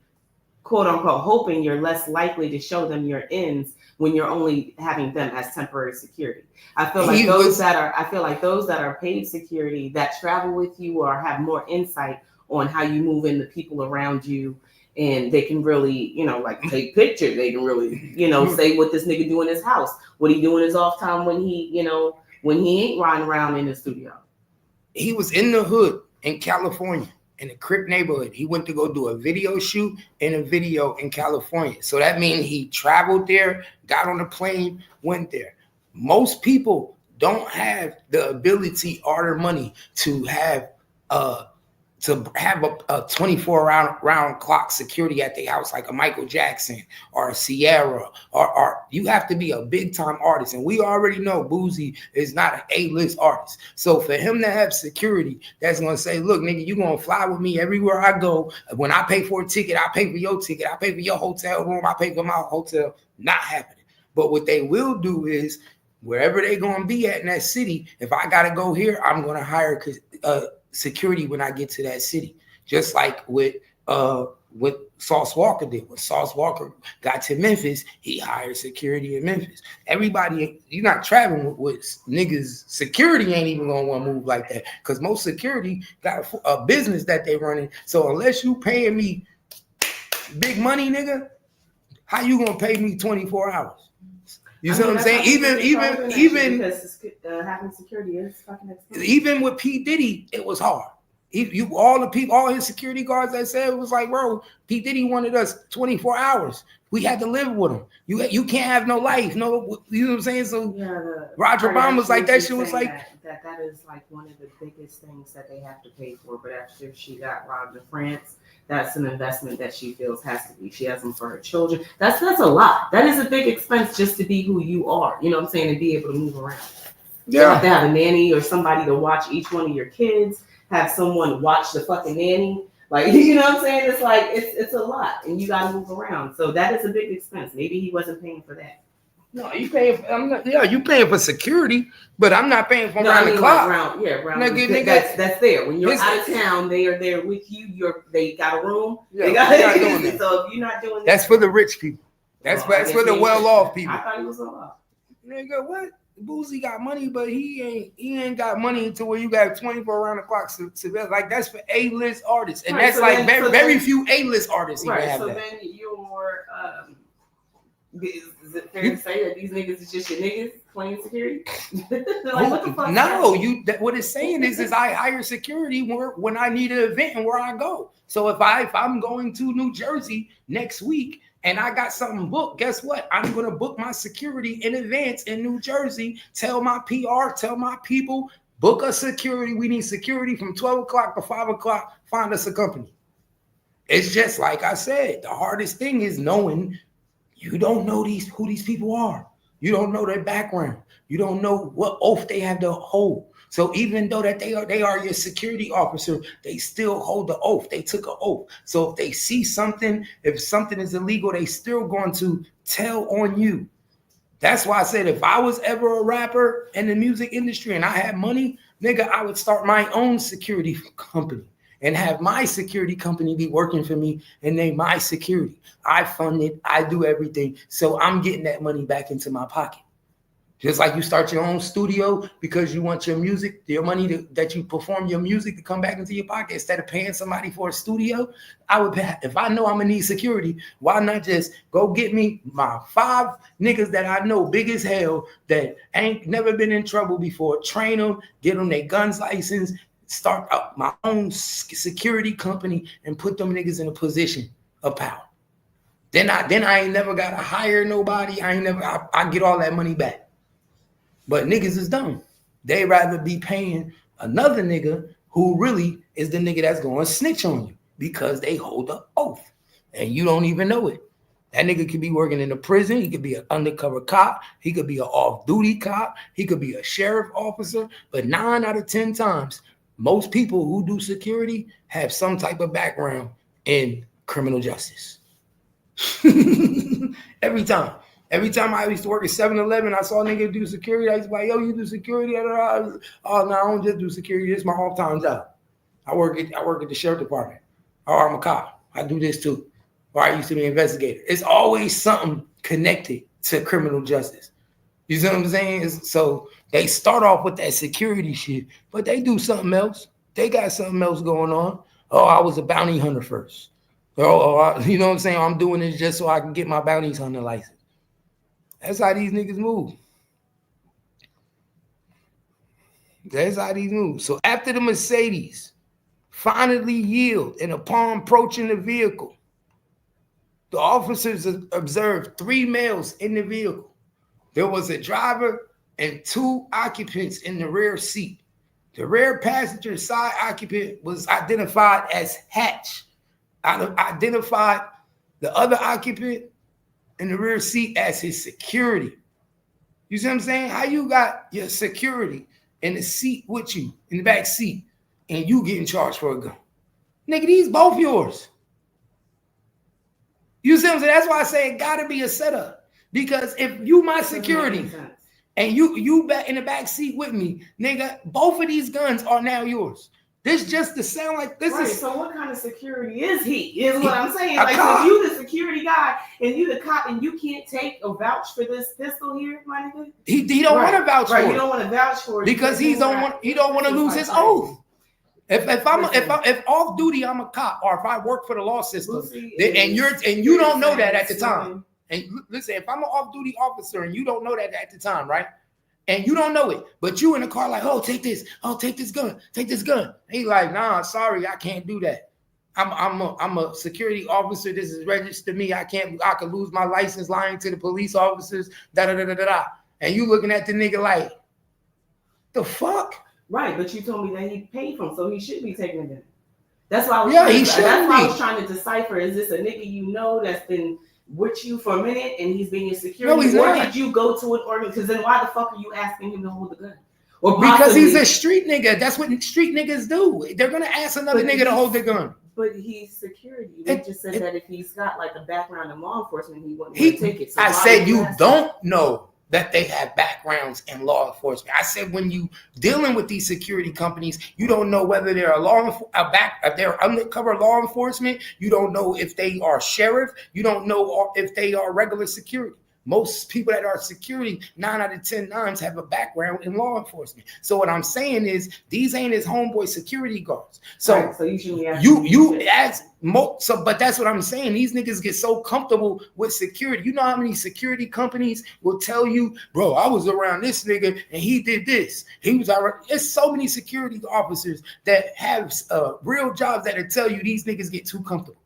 quote unquote, hoping you're less likely to show them your ends when you're only having them as temporary security. I feel like those that are paid security that travel with you or have more insight on how you move in the people around you, and they can really, take pictures. They can really, say what this nigga do in his house, what he do in his off time when he ain't riding around in the studio. He was in the hood in California, in the Crip neighborhood. He went to go do a video shoot and a video in California. So that means he traveled there, got on a plane, went there. Most people don't have the ability or the money to have a 24 round clock security at their house, like a Michael Jackson or a Sierra, or you have to be a big time artist. And we already know Boosie is not an A-list artist. So for him to have security that's going to say, look, nigga, you going to fly with me everywhere I go. When I pay for a ticket, I pay for your ticket. I pay for your hotel room. I pay for my hotel. Not happening. But what they will do is wherever they going to be at in that city, if I got to go here, I'm going to hire security when I get to that city. Just like what Sauce Walker did. When Sauce Walker got to Memphis, he hired security in Memphis. Everybody, you're not traveling with niggas. Security ain't even gonna want to move like that, because most security got a business that they running. So unless you paying me big money, nigga, how you gonna pay me 24 hours? You see what I'm saying? Even because having security is fucking expensive. Even with P. Diddy, it was hard. All his security guards that said, it was like, bro, P. Diddy wanted us 24 hours. We had to live with him. You can't have no life, no, you know what I'm saying? So Roger Obama was like, that shit was like that is like one of the biggest things that they have to pay for. But after she got robbed in France, that's an investment that she feels has to be. She has them for her children. That's a lot. That is a big expense just to be who you are. You know what I'm saying? To be able to move around. Yeah. You have to have a nanny or somebody to watch each one of your kids. Have someone watch the fucking nanny. Like, you know what I'm saying? It's like, it's a lot, and you got to move around. So that is a big expense. Maybe he wasn't paying for that. No, you paying. You paying for security, but I'm not paying for around the clock. Around. Nigga, that's there. When you're out of town, they are there with you. They got a room. Yeah, they got doing that. So if you're not doing that, that's for the rich people. That's for the well-off people. I thought he was well-off. Nigga, what? Boosie got money, but he ain't got money until where you got 24 around the clock. So like that's for A-list artists, and that's like very few A-list artists. Right. Have so that. then you're. Is it fair to say that these niggas is just your niggas playing security? Like, what the fuck? No, what it's saying is I hire security when I need an event and where I go. So if I'm going to New Jersey next week and I got something booked, guess what? I'm gonna book my security in advance in New Jersey. Tell my PR, tell my people, book us security. We need security from 12 o'clock to 5 o'clock. Find us a company. It's just like I said, the hardest thing is knowing. You don't know who these people are. You don't know their background. You don't know what oath they have to hold. So even though that they are your security officer, they still hold the oath. They took an oath. So if they see something, if something is illegal, they still going to tell on you. That's why I said if I was ever a rapper in the music industry and I had money, nigga, I would start my own security company. And have my security company be working for me and name my security. I fund it. I do everything. So I'm getting that money back into my pocket. Just like you start your own studio because you want your music, your money that you perform your music to come back into your pocket instead of paying somebody for a studio. I would pay, if I know I'm gonna need security, why not just go get me my 5 niggas that I know big as hell that ain't never been in trouble before, train them, get them their guns license, start up my own security company and put them niggas in a position of power. Then I ain't never gotta hire nobody. I get all that money back. But niggas is dumb. They rather be paying another nigga who really is the nigga that's going to snitch on you because they hold the oath and you don't even know it. That nigga could be working in a prison. He could be an undercover cop. He could be an off-duty cop. He could be a sheriff officer. But 9 out of 10 times, most people who do security have some type of background in criminal justice. Every time I used to work at 7-Eleven, I saw a nigga do security. I used to be like, yo, you do security? Oh, no, I don't just do security. It's my all-time job. I work at the sheriff department. Or I'm a cop. I do this too. Or I used to be an investigator. It's always something connected to criminal justice. You see what I'm saying? So they start off with that security shit, but they do something else. They got something else going on. Oh, I was a bounty hunter first. You know what I'm saying? I'm doing this just so I can get my bounty hunter license. That's how these niggas move. So after the Mercedes finally yield and upon approaching the vehicle, the officers observed 3 males in the vehicle. There was a driver and 2 occupants in the rear seat. The rear passenger side occupant was identified as Hatch. Identified the other occupant in the rear seat as his security. You see what I'm saying? How you got your security in the seat with you, in the back seat, and you getting charged for a gun? Nigga, these both yours. You see what I'm saying? That's why I say it gotta be a setup. Because if you my security and you back in the back seat with me, nigga, both of these guns are now yours. This just to sound like this is. So what kind of security is he? Is what I'm saying. Like, if you the security guy and you the cop and you can't take a vouch for this pistol here, my nigga. He don't want to vouch for it. You don't want to vouch for it because he don't want to lose his oath. If off duty I'm a cop or if I work for the law system, and you don't know that at the time. And listen, if I'm an off duty officer and you don't know that at the time, right? And you don't know it, but you in the car like, oh, take this gun. And he's like, nah, sorry, I can't do that. I'm a security officer. This is registered to me. I could lose my license lying to the police officers, da. And you looking at the nigga like, the fuck? Right, but you told me that he paid for him, so he should be taking it. That's why I was trying to decipher. Is this a nigga you know that's been with you for a minute and he's being your security? No, he's or not. Did you go to an organ? Because then why the fuck are you asking him to hold the gun? Or because he's a street nigga. That's what street niggas do. They're gonna ask another nigga to hold the gun. But he's security. They just said that if he's got like a background in law enforcement, he wouldn't take it. So I said you don't know that they have backgrounds in law enforcement. I said when you dealing with these security companies, you don't know whether they're they're undercover law enforcement. You don't know if they are sheriff. You don't know if they are regular security. Most people that are security, 9 out of 10 times, have a background in law enforcement. So what I'm saying is, these ain't his homeboy security guards. So, right, so you shouldn't but that's what I'm saying. These niggas get so comfortable with security. You know how many security companies will tell you, bro, I was around this nigga and he did this. He was around. There's so many security officers that have real jobs that'll tell you these niggas get too comfortable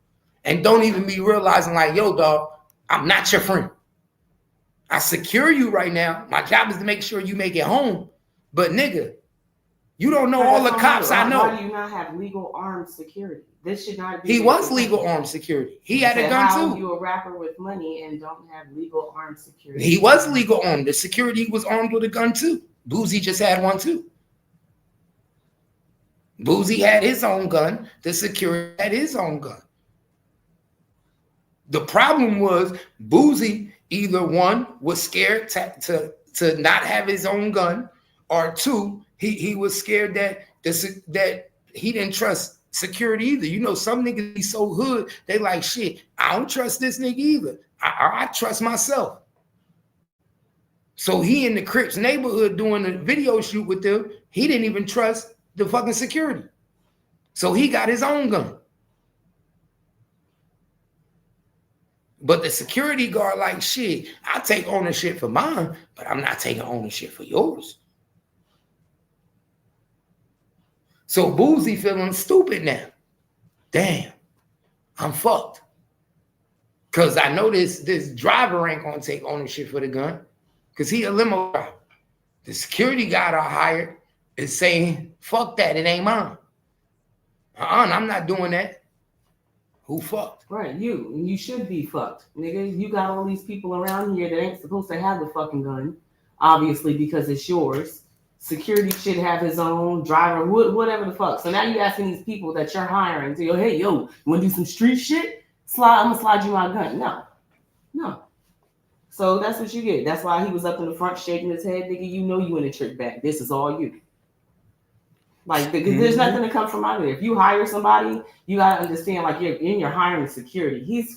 and don't even be realizing like, yo, dog, I'm not your friend. I secure you right now. My job is to make sure you make it home. But nigga, you don't know all the cops I know. Why do you not have legal armed security? This should not be. He was legal armed security. He had a gun too. You a rapper with money and don't have legal armed security? He was legal armed. The security was armed with a gun too. Boosie just had one too. Boosie had his own gun. The security had his own gun. The problem was Boosie either one was scared to not have his own gun, or two, he was scared that he didn't trust security either. You know, some niggas be so hood, they like, shit, I don't trust this nigga either. I trust myself. So he in the Crips neighborhood doing a video shoot with them, he didn't even trust the fucking security. So he got his own gun. But the security guard like, shit, I take ownership for mine, but I'm not taking ownership for yours. So Boosie feeling stupid now. Damn, I'm fucked. Because I know this driver ain't going to take ownership for the gun because he a limo driver. The security guard I hired is saying, fuck that, it ain't mine. I'm not doing that. Who fucked? Right, you should be fucked, nigga. You got all these people around here that ain't supposed to have the fucking gun, obviously, because it's yours. Security should have his own driver, whatever the fuck. So now you asking these people that you're hiring to go, hey, yo, you want to do some street shit? I'm gonna slide you my gun. No. So that's what you get. That's why he was up in the front shaking his head, nigga. You know you in a trick bag. This is all you. Like, because there's nothing to come from out of there. If you hire somebody, you gotta understand, like, you're hiring security.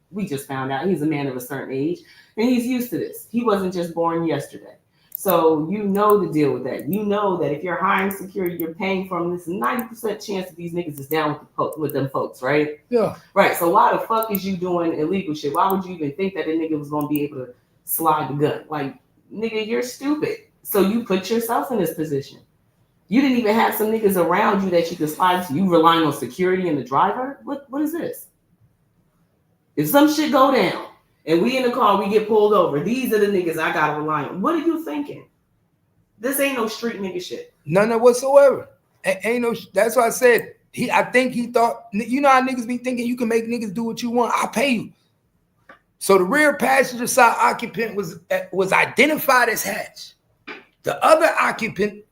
We just found out he's a man of a certain age, and he's used to this. He wasn't just born yesterday. So you know the deal with that. You know that if you're hiring security, you're paying for them. This 90% chance that these niggas is down with them folks, right? Yeah. Right. So why the fuck is you doing illegal shit? Why would you even think that a nigga was gonna be able to slide the gun? Like, nigga, you're stupid. So you put yourself in this position. You didn't even have some niggas around you that you could slide to. You relying on security and the driver? What is this? If some shit go down and we in the car, we get pulled over, these are the niggas I gotta rely on. What are you thinking? This ain't no street nigga shit. None whatsoever. Ain't no. That's why I said I think he thought. You know how niggas be thinking you can make niggas do what you want. I'll pay you. So the rear passenger side occupant was identified as Hatch. The other occupant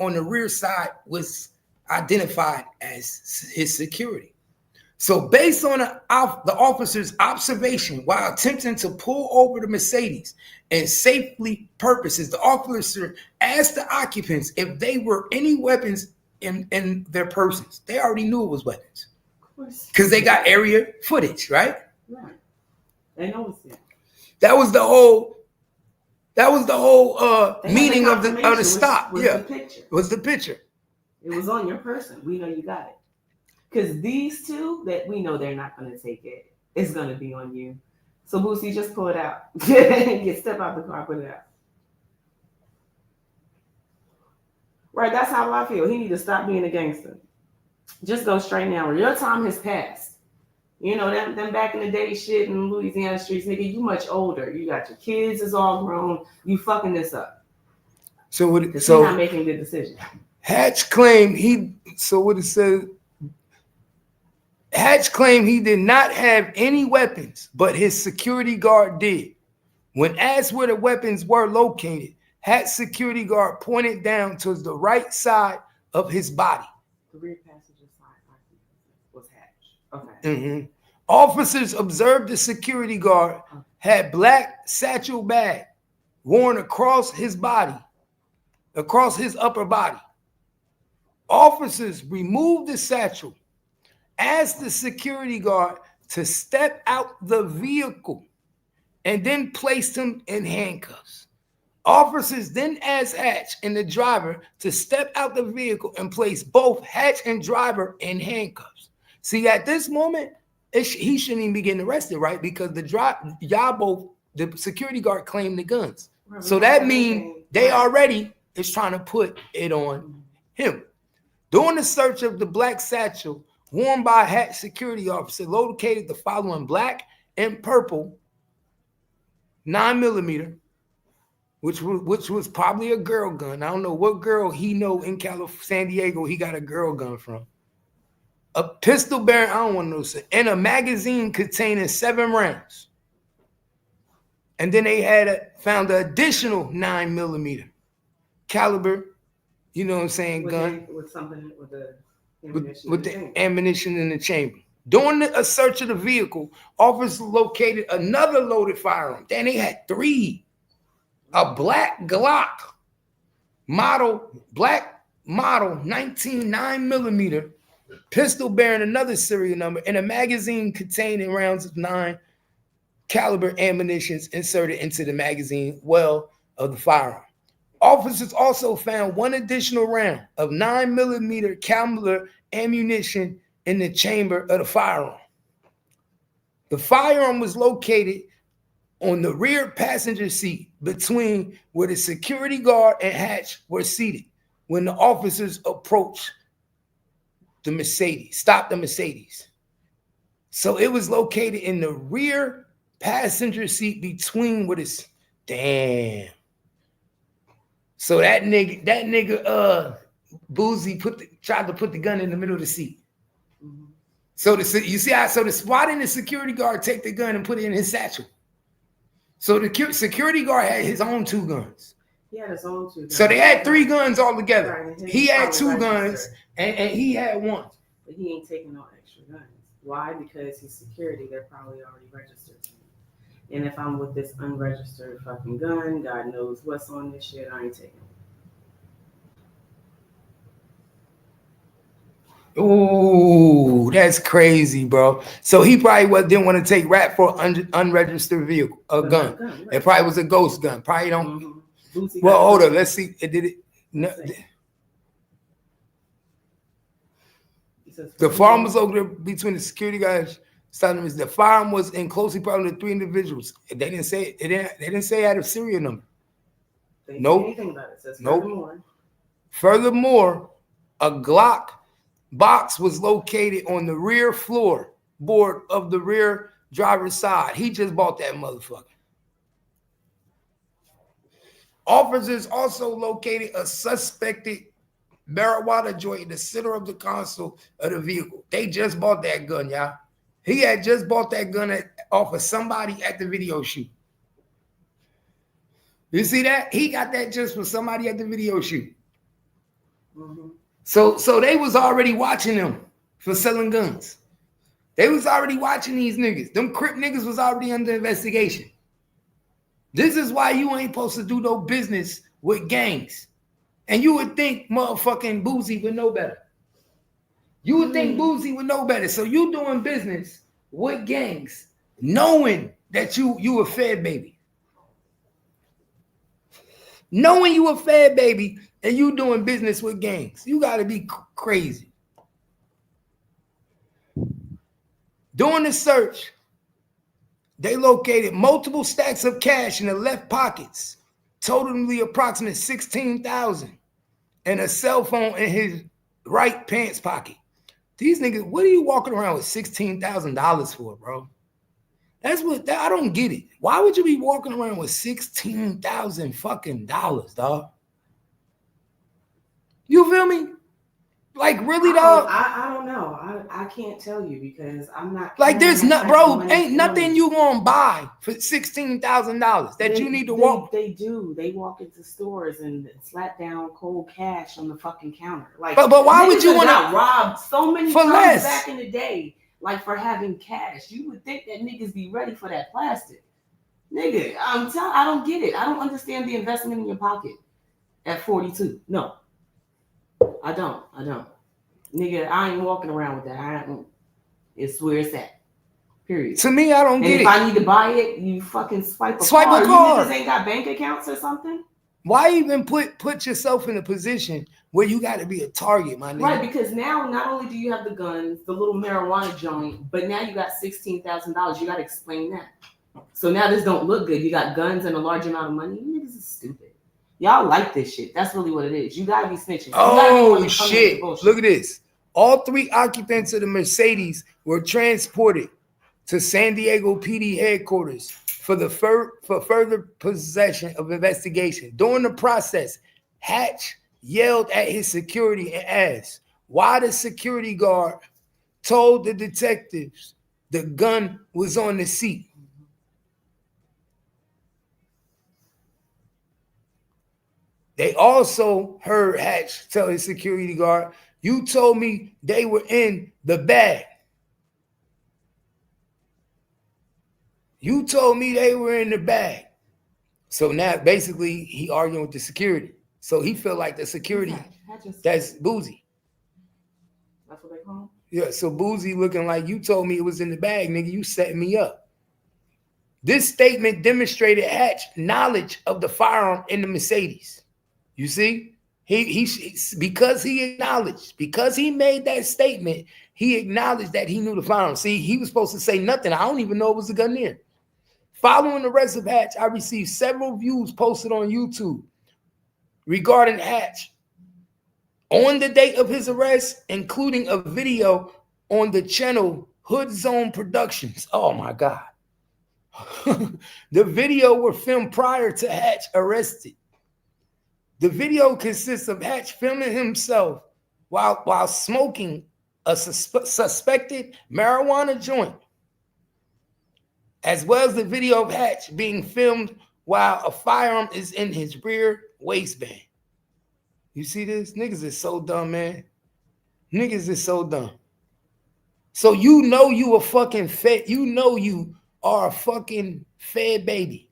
on the rear side was identified as his security. So based on the officer's observation while attempting to pull over the Mercedes and safely purposes, the officer asked the occupants if they were any weapons in their persons. They already knew it was weapons. Of course. Because they got area footage, right? Right. They know it's there. That was the whole meaning of the stop. Was the picture. It was on your person. We know you got it. Because these two that we know they're not going to take it. It's going to be on you. So Boosie, just pull it out. Step out the car, put it out. Right, that's how I feel. He need to stop being a gangster. Just go straight now. Your time has passed. You know, them back in the day shit in Louisiana streets, nigga, you much older. You got your kids is all grown. You fucking this up. So you're not making good decisions. Hatch claimed Hatch claimed he did not have any weapons, but his security guard did. When asked where the weapons were located, Hatch's security guard pointed down towards the right side of his body. The rear passenger side. Okay. Officers observed the security guard had black satchel bag worn across his body, across his upper body. Officers removed the satchel, asked the security guard to step out the vehicle, and then placed him in handcuffs. Officers then asked Hatch and the driver to step out the vehicle and place both Hatch and driver in handcuffs. See, at this moment, he shouldn't even be getting arrested, right? Because the security guard claimed the guns. So that means they already is trying to put it on him. During the search of the black satchel worn by a Hatch security officer, located the following black and purple 9mm, which was probably a girl gun. I don't know what girl he know in San Diego he got a girl gun from. A pistol bearing, I don't want to know, and a magazine containing 7 rounds. And then they found an additional 9mm caliber, you know what I'm saying, gun. With the ammunition. With the ammunition in the chamber. During a search of the vehicle, officers located another loaded firearm. Then they had 3. A black Glock black model 19 9mm pistol bearing another serial number and a magazine containing rounds of 9 caliber ammunition inserted into the magazine well of the firearm. Officers also found 1 additional round of 9mm caliber ammunition in the chamber of the firearm. The firearm was located on the rear passenger seat between where the security guard and Hatch were seated when the officers approached the Mercedes, stopped the Mercedes. So it was located in the rear passenger seat between what is, damn. So that nigga Boosie tried to put the gun in the middle of the seat. So you see how, why didn't the security guard take the gun and put it in his satchel? So the security guard had his own 2 guns. He had his own 2 guns. So they had 3 guns all together. Right, he had 2 guns and he had 1. But he ain't taking no extra guns. Why? Because he's security. They're probably already registered to me. And if I'm with this unregistered fucking gun, God knows what's on this shit, I ain't taking it. Ooh, that's crazy, bro. So he probably didn't want to take rap for unregistered vehicle, a gun. Right. It probably was a ghost gun. Probably don't. Well, hold on. Let's see. It did it. No, the firearm was over there between the security guys. The firearm was in closely partnered with 3 individuals. They didn't say it. They didn't say it had a serial number. Nope. Nope. Furthermore, a Glock box was located on the rear floorboard of the rear driver's side. He just bought that motherfucker. Officers also located a suspected marijuana joint in the center of the console of the vehicle. They just bought that gun, y'all. He had just bought that gun off of somebody at the video shoot. You see that? He got that just for somebody at the video shoot. Mm-hmm. So they was already watching him for selling guns. They was already watching these niggas. Them Crip niggas was already under investigation. This is why you ain't supposed to do no business with gangs. And you would think motherfucking Boosie would know better. You would think Boosie would know better. So you doing business with gangs, knowing that you a Fed baby. Knowing you a Fed baby and you doing business with gangs. You got to be crazy. During the search, they located multiple stacks of cash in the left pockets, totally approximately $16,000, and a cell phone in his right pants pocket. These niggas, what are you walking around with $16,000 for, bro? I don't get it. Why would you be walking around with $16,000 fucking dollars, dog? You feel me? Like, really, dog? I don't know. I can't tell you because I'm not. Like, there's not, bro, ain't nothing you gonna buy for $16,000 that you need to walk. They do. They walk into stores and slap down cold cash on the fucking counter. Like, but why would you want to rob so many for times less back in the day? like for having cash. You would think that niggas be ready for that plastic. Nigga, I don't get it. I don't understand the investment in your pocket at 42. No, I don't. Nigga, I ain't walking around with that. It's where it's at. Period. To me, I don't get it. If I need to buy it, you fucking swipe a card. You niggas ain't got bank accounts or something? Why even put yourself in a position where you got to be a target, my nigga? Right, because now not only do you have the guns, the little marijuana joint, but now you got $16,000. You got to explain that. So now this don't look good. You got guns and a large amount of money. You niggas is stupid. Y'all like this shit. That's really what it is. You got to be snitching. Oh, shit. Look at this. All 3 occupants of the Mercedes were transported to San Diego PD headquarters for further possession of investigation. During the process, Hatch yelled at his security and asked why the security guard told the detectives the gun was on the seat. They also heard Hatch tell his security guard, "You told me they were in the bag. You told me they were in the bag." So now basically he arguing with the security. So he feel like the security, that's Boosie. That's what they call him? Yeah, so Boosie looking like, you told me it was in the bag, nigga. You setting me up. This statement demonstrated Hatch's knowledge of the firearm in the Mercedes. You see? Because he made that statement, he acknowledged that he knew the firearm. See, he was supposed to say nothing. I don't even know it was a gun there. Following the arrest of Hatch, I received several views posted on YouTube regarding Hatch on the date of his arrest, including a video on the channel Hood Zone Productions. Oh my God. The video were filmed prior to Hatch arrested. The video consists of Hatch filming himself while smoking a suspected marijuana joint, as well as the video of Hatch being filmed while a firearm is in his rear waistband. You see this? Niggas is so dumb, man. Niggas is so dumb. So you know you a fucking fed, you know you are a fucking fed baby.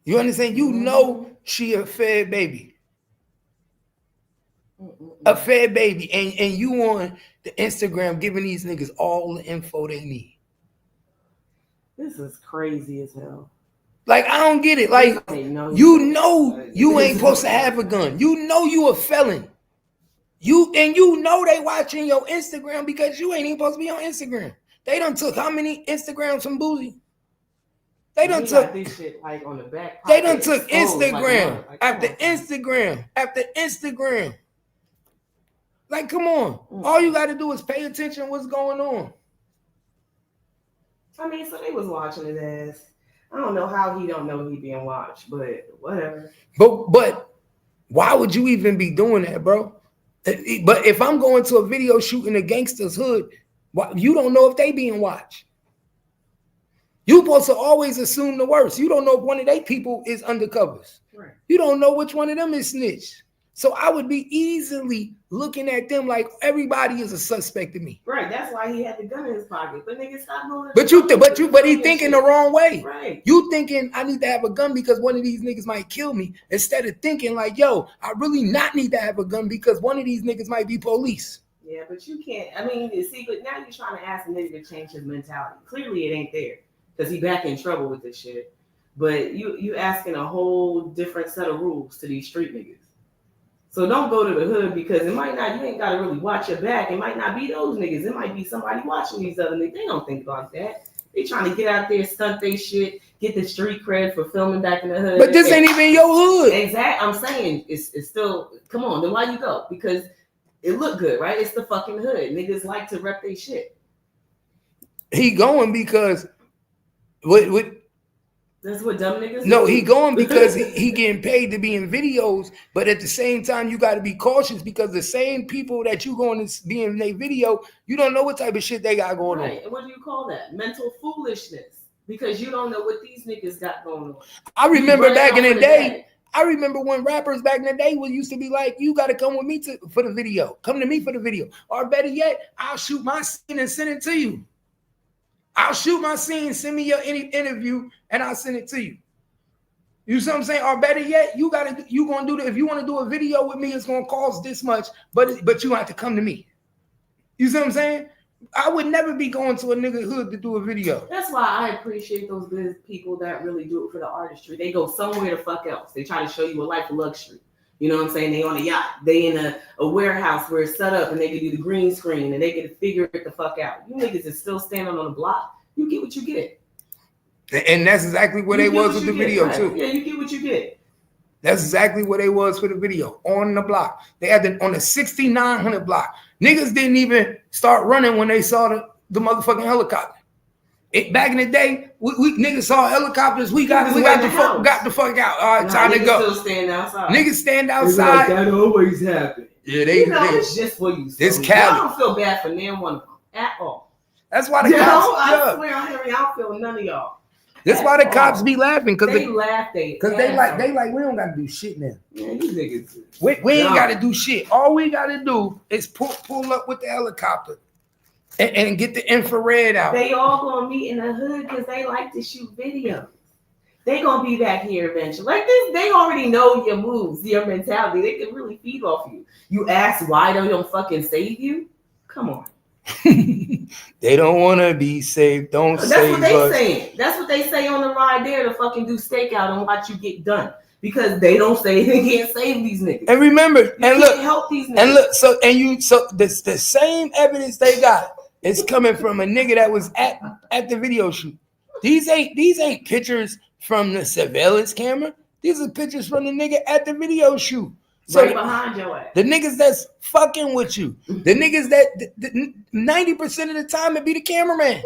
You understand? You know she a fed baby. A fed baby. And you on the Instagram giving these niggas all the info they need. This is crazy as hell. Like, I don't get it. Like, you know you ain't supposed to have a gun. You know you a felon. You know they watching your Instagram because you ain't even supposed to be on Instagram. They done took how many Instagrams from Boosie? They done took this shit like on the back. They done took Instagram after Instagram after Instagram. Like, come on. All you got to do is pay attention to what's going on. I mean, so they was watching his ass. I don't know how he don't know he being watched, but whatever. But why would you even be doing that, bro? But if I'm going to a video shoot in a gangster's hood, you don't know if they being watched. You supposed to always assume the worst. You don't know if one of they people is undercovers. Right. You don't know which one of them is snitch. So I would be easily looking at them like everybody is a suspect to me. Right. That's why he had the gun in his pocket. But nigga, stop doing it. But he thinking the wrong way. Right. You thinking I need to have a gun because one of these niggas might kill me, instead of thinking like, yo, I really not need to have a gun because one of these niggas might be police. Yeah, but you can't. I mean, see, but now you're trying to ask a nigga to change his mentality. Clearly, it ain't there because he back in trouble with this shit. But you asking a whole different set of rules to these street niggas. So don't go to the hood because it might not, you ain't got to really watch your back. It might not be those niggas. It might be somebody watching these other niggas. They don't think about that. They trying to get out there, stunt their shit, get the street cred for filming back in the hood. But this ain't even your hood. Exactly. I'm saying it's still, come on, then why you go? Because it look good, right? It's the fucking hood. Niggas like to rep their shit. He going because that's what dumb niggas No, do. he going because he getting paid to be in videos, but at the same time, you got to be cautious because the same people that you going to be in their video, you don't know what type of shit they got going on. And what do you call that? Mental foolishness. Because you don't know what these niggas got going on. I remember back in the day, I remember when rappers back in the day used to be like, you got to come with me for the video. Come to me for the video. Or better yet, I'll shoot my scene and send it to you. I'll shoot my scene, send me your interview, and I'll send it to you. You see what I'm saying? Or better yet, you gonna do if you want to do a video with me, it's gonna cost this much, but you have to come to me. You see what I'm saying? I would never be going to a nigga hood to do a video. That's why I appreciate those business people that really do it for the artistry. They go somewhere the fuck else. They try to show you a life of luxury. You know what I'm saying? They on a yacht. They in a warehouse where it's set up and they can do the green screen and they can figure it the fuck out. You niggas is still standing on the block. You get what you get. And that's exactly what they was with the video too. Yeah, you get what you get. That's exactly what they was for the video. On the block. They had on the 6900 block. Niggas didn't even start running when they saw the motherfucking helicopter. Back in the day, we niggas saw helicopters. We got the fuck out. All right, time to go. Still stand outside. Niggas stand outside. Like, that always happens. Yeah, it's just for you. This Cali. I don't feel bad for none one of them at all. That's why the cops. I swear on Henry, I don't feel none of y'all. That's why the cops be laughing because they laugh. Because they like we don't gotta do shit now. Man, these niggas. We ain't gotta do shit. All we gotta do is pull up with the helicopter and get the infrared out. They all gonna meet in the hood because they like to shoot videos. They gonna be back here eventually. Like this, they already know your moves, your mentality. They can really feed off you. You ask why they don't fucking save you? Come on. They don't want to be saved. That's what they saying. That's what they say on the ride there to fucking do stakeout and watch you get done because they don't say they can't save these niggas. And remember, help these niggas. And look, so the same evidence they got is coming from a nigga that was at the video shoot. These ain't pictures from the surveillance camera. These are pictures from the nigga at the video shoot. So right behind your ass. The niggas that's fucking with you. The niggas that 90% of the time it be the cameraman.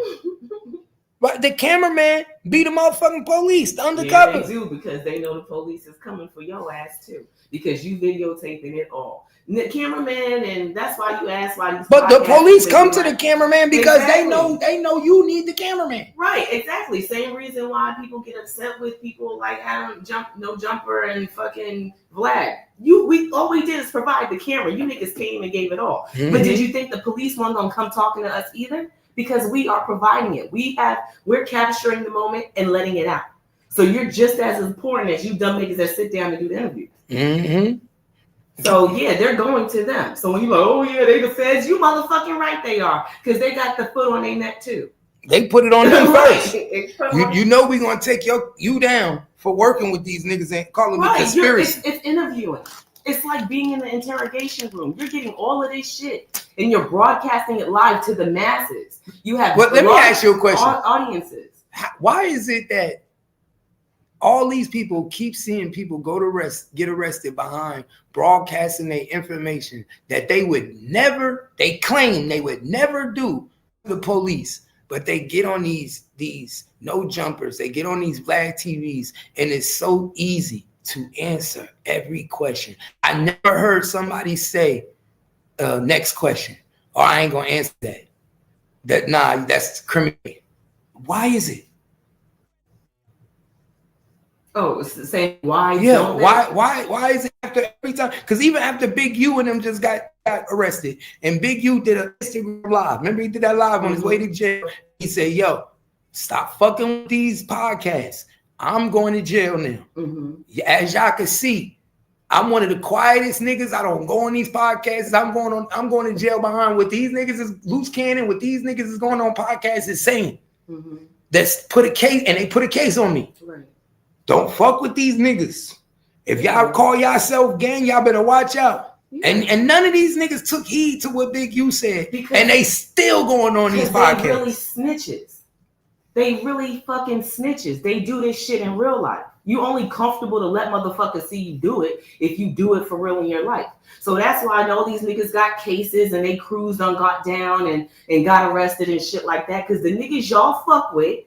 But the cameraman be the motherfucking police, the undercover. Yeah, they do because they know the police is coming for your ass too. Because you videotaping it all. The cameraman, and that's why you ask why these. But the police come to the cameraman because they know you need the cameraman. Right, exactly. Same reason why people get upset with people like Adam No Jumper and fucking Vlad. All we did is provide the camera. You niggas came and gave it all. Mm-hmm. But did you think the police weren't gonna come talking to us either? Because we are providing it. We're capturing the moment and letting it out. So you're just as important as you dumb niggas that sit down and do the interview. Mm-hmm. So yeah, they're going to them. So when you like, oh yeah, they the feds, you motherfucking right they are, because they got the foot on their neck too. They put it on them first. You know we're gonna take you down for working with these niggas and calling it conspiracy. It's interviewing. It's like being in the interrogation room. You're getting all of this shit and you're broadcasting it live to the masses. You have let me ask you a question. Audiences. Why is it that all these people keep seeing people get arrested behind broadcasting their information that they claim they would never do to the police, but they get on these no jumpers, they get on these black TVs, and it's so easy to answer every question. I never heard somebody say, next question, or I ain't gonna answer that. That's criminal. Why is it? Oh, it's the same. Why? Yeah. Why is it after every time? Because even after Big U and them just got arrested, and Big U did an Instagram live. Remember he did that live on his way to jail. He said, "Yo, stop fucking with these podcasts. I'm going to jail now." Mm-hmm. As y'all can see, I'm one of the quietest niggas. I don't go on these podcasts. I'm going to jail behind what these niggas is loose cannon. What these niggas is going on podcasts is saying. Mm-hmm. That's put a case on me. Right. Don't fuck with these niggas. If y'all call yourself gang, y'all better watch out. Yeah. And none of these niggas took heed to what Big U said, and they still going on these podcasts. They really snitches. They really fucking snitches. They do this shit in real life. You only comfortable to let motherfuckers see you do it if you do it for real in your life. So that's why I know these niggas got cases and they cruised on, got down and got arrested and shit like that. Because the niggas y'all fuck with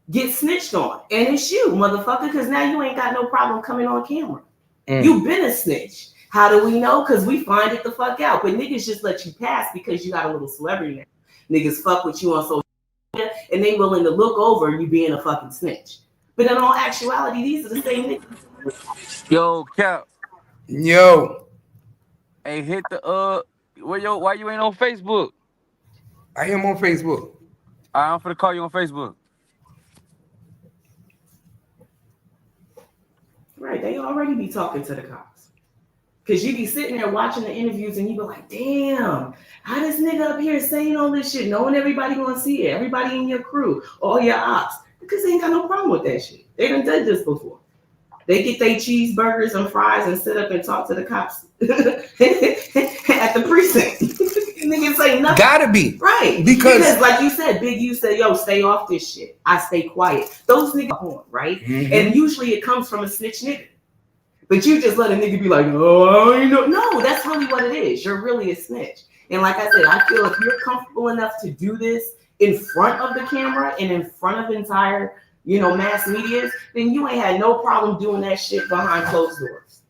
get snitched on. And it's you, motherfucker, because now you ain't got no problem coming on camera. You've been a snitch. How do we know? Because we find it the fuck out. But niggas just let you pass because you got a little celebrity now. Niggas fuck with you on social media and they willing to look over you being a fucking snitch. But in all actuality, these are the same niggas. Yo, Cap. Yo, Hey, hit the why you ain't on Facebook? I am on Facebook. I'm finna call you on Facebook. Right, they already be talking to the cops. Cause you be sitting there watching the interviews and you be like, damn, how this nigga up here saying all this shit, knowing everybody gonna see it, everybody in your crew, all your ops, because they ain't got no problem with that shit. They done done this before. They get their cheeseburgers and fries and sit up and talk to the cops at the precinct. Niggas say nothing. Gotta be. Right. Because like you said, Big U said, yo, stay off this shit. I stay quiet. Those niggas on, right? Mhm. And usually it comes from a snitch nigga. But you just let a nigga be like, oh, you know. No, that's really what it is. You're really a snitch. And like I said, I feel if you're comfortable enough to do this in front of the camera and in front of entire, mass medias, then you ain't had no problem doing that shit behind closed doors.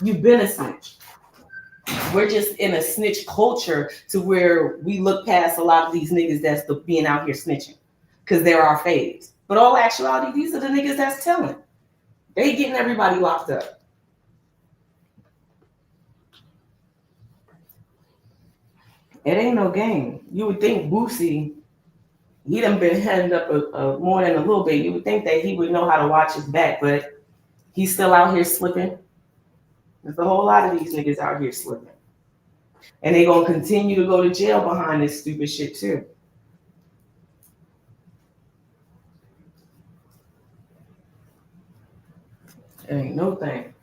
You've been a snitch. We're just in a snitch culture to where we look past a lot of these niggas that's being out here snitching because they're our faves. But all actuality, these are the niggas that's telling. They getting everybody locked up. It ain't no game. You would think Boosie, he done been heading up more than a little bit. You would think that he would know how to watch his back, but he's still out here slipping. There's a whole lot of these niggas out here slipping. And they gonna continue to go to jail behind this stupid shit too. It ain't no thing.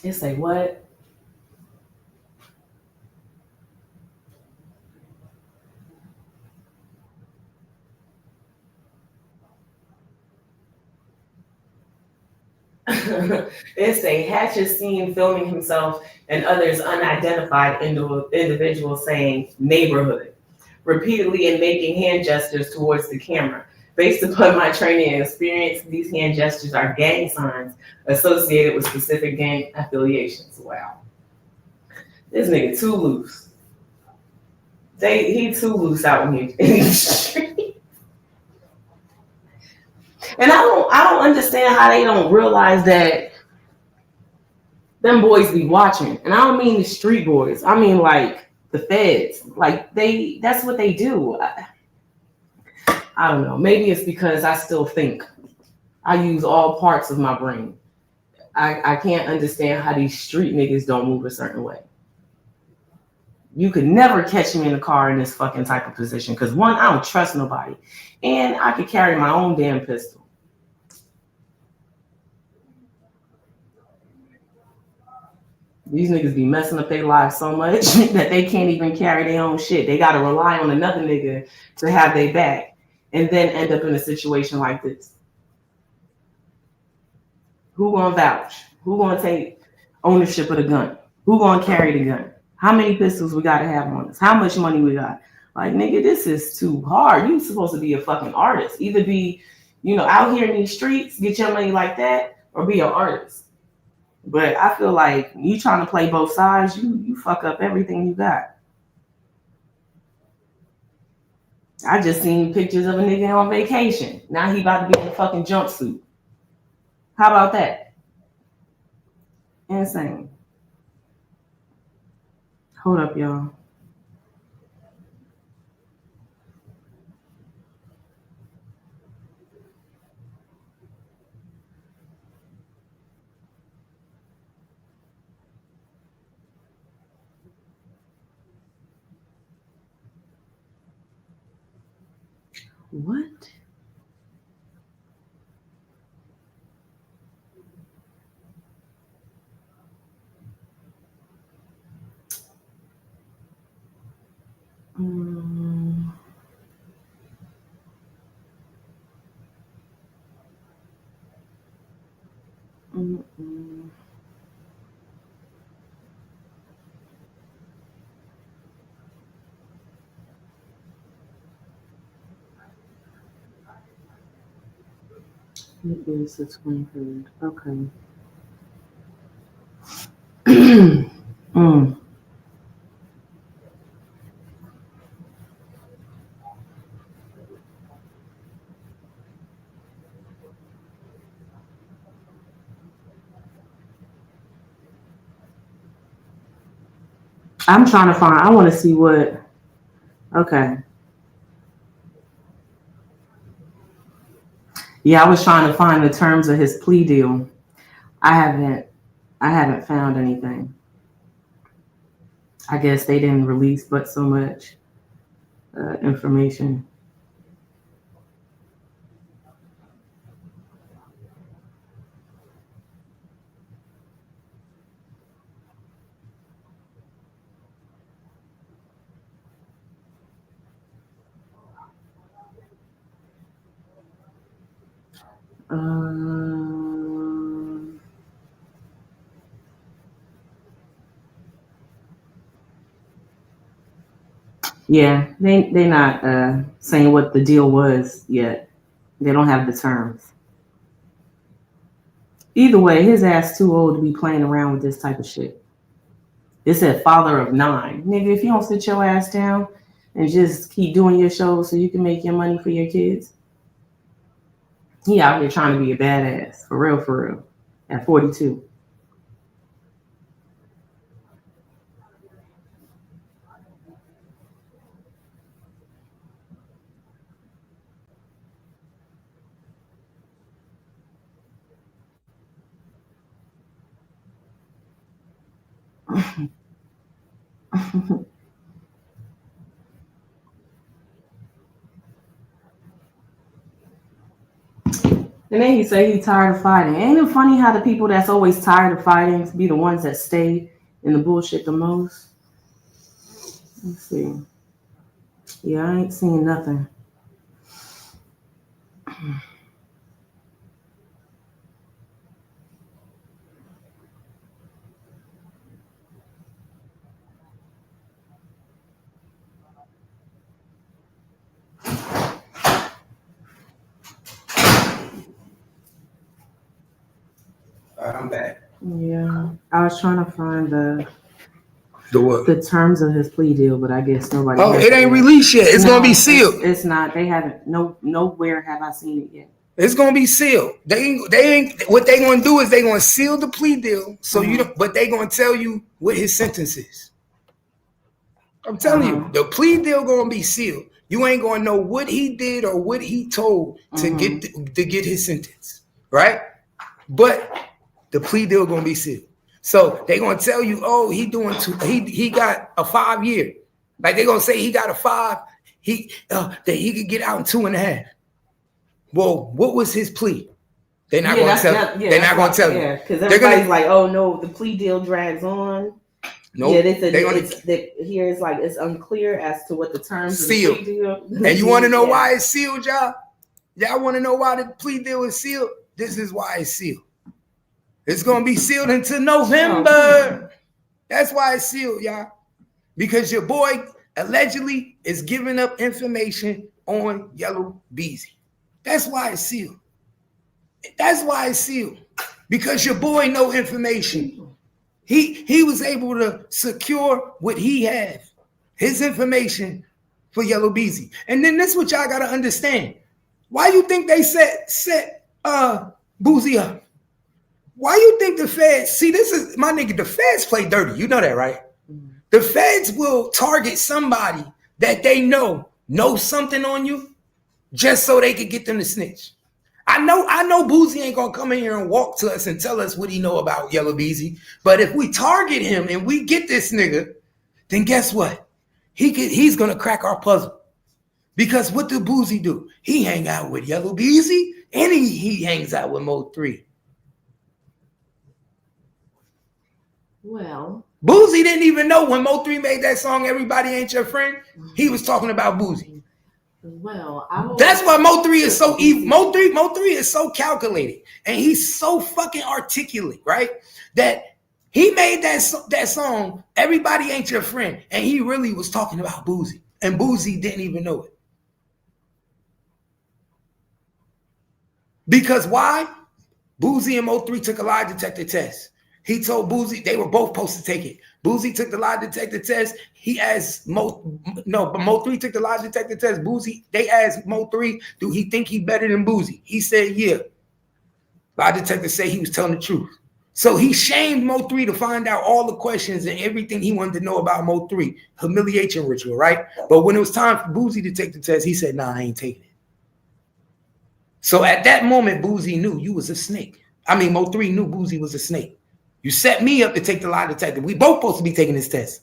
They say what? They say Hatch is seen filming himself and others unidentified individuals saying neighborhood repeatedly and making hand gestures towards the camera. Based upon my training and experience, these hand gestures are gang signs associated with specific gang affiliations. Wow. This nigga too loose. He too loose out in the street. And I don't understand how they don't realize that them boys be watching. And I don't mean the street boys. I mean like the feds. Like that's what they do. I don't know. Maybe it's because I still think. I use all parts of my brain. I can't understand how these street niggas don't move a certain way. You could never catch me in the car in this fucking type of position. Because one, I don't trust nobody. And I could carry my own damn pistol. These niggas be messing up their lives so much that they can't even carry their own shit. They got to rely on another nigga to have their back and then end up in a situation like this. Who gonna vouch? Who gonna take ownership of the gun? Who gonna carry the gun? How many pistols we gotta have on us? How much money we got? Like, nigga, this is too hard. You supposed to be a fucking artist. Either be, out here in these streets, get your money like that, or be an artist. But I feel like you trying to play both sides, you fuck up everything you got. I just seen pictures of a nigga on vacation. Now he about to be in a fucking jumpsuit. How about that? Insane. Hold up, y'all. What? It is the 23rd. Okay. I'm trying to find. I want to see what. Okay. Yeah, I was trying to find the terms of his plea deal. I haven't found anything. I guess they didn't release but so much information. Yeah, they're not saying what the deal was yet. They don't have the terms. Either way, his ass too old to be playing around with this type of shit. It said father of 9. Nigga, if you don't sit your ass down and just keep doing your shows so you can make your money for your kids, he out here trying to be a badass. For real. At 42. And then he say he's tired of fighting. Ain't it funny how the people that's always tired of fighting be the ones that stay in the bullshit the most? Let's see. Yeah, I ain't seen nothing. I'm back. Yeah, I was trying to find The what? the terms of his plea deal, but I guess nobody. Oh, has it ain't released yet. It's gonna be sealed. It's not. They haven't. Nowhere have I seen it yet. It's gonna be sealed. They ain't. What they gonna do is they gonna seal the plea deal. So you don't. But they gonna tell you what his sentence is. I'm telling you, the plea deal gonna be sealed. You ain't gonna know what he did or what he told to get his sentence, right? But the plea deal gonna be sealed. So they gonna tell you, oh, he got a 5 year. Like they gonna say he got a 5. That he could get out in 2.5. Well, what was his plea? They're not gonna tell. They're not gonna tell you. Yeah, because everybody's like, oh no, the plea deal drags on. Nope. Yeah, here it's like it's unclear as to what the terms sealed. Of the plea deal. And you want to know why it's sealed, y'all? Y'all want to know why the plea deal is sealed? This is why it's sealed. It's gonna be sealed until November. That's why it's sealed, y'all. Because your boy allegedly is giving up information on Yellow Beezy. That's why it's sealed. That's why it's sealed. Because your boy know information. He was able to secure what he had, his information for Yellow Beezy. And then this is what y'all gotta understand. Why you think they set Boosie up? Why you think the feds, see, this is my nigga, the feds play dirty. You know that, right? The feds will target somebody that they know something on you just so they could get them to snitch. I know Boosie ain't gonna come in here and walk to us and tell us what he know about Yellow Beezy. But if we target him and we get this nigga, then guess what? He's gonna crack our puzzle. Because what did Boosie do? He hang out with Yellow Beezy and he hangs out with Mo 3. Well, Boosie didn't even know when Mo 3 made that song, Everybody Ain't Your Friend. He was talking about Boosie. Well, that's why Mo 3 is so evil. Mo 3 is so calculated and he's so fucking articulate, right? That he made that song, Everybody Ain't Your Friend, and he really was talking about Boosie, and Boosie didn't even know it. Because why? Boosie and Mo3 took a lie detector test. He told Boosie, they were both supposed to take it. Boosie took the lie detector test. He asked Mo3 took the lie detector test. Boosie, they asked Mo3, do he think he better than Boosie? He said, yeah. Lie detector said he was telling the truth. So he shamed Mo3 to find out all the questions and everything he wanted to know about Mo3. Humiliation ritual, right? But when it was time for Boosie to take the test, he said, nah, I ain't taking it. So at that moment, Boosie knew you was a snake. I mean, Mo3 knew Boosie was a snake. You set me up to take the lie detector. We both supposed to be taking this test.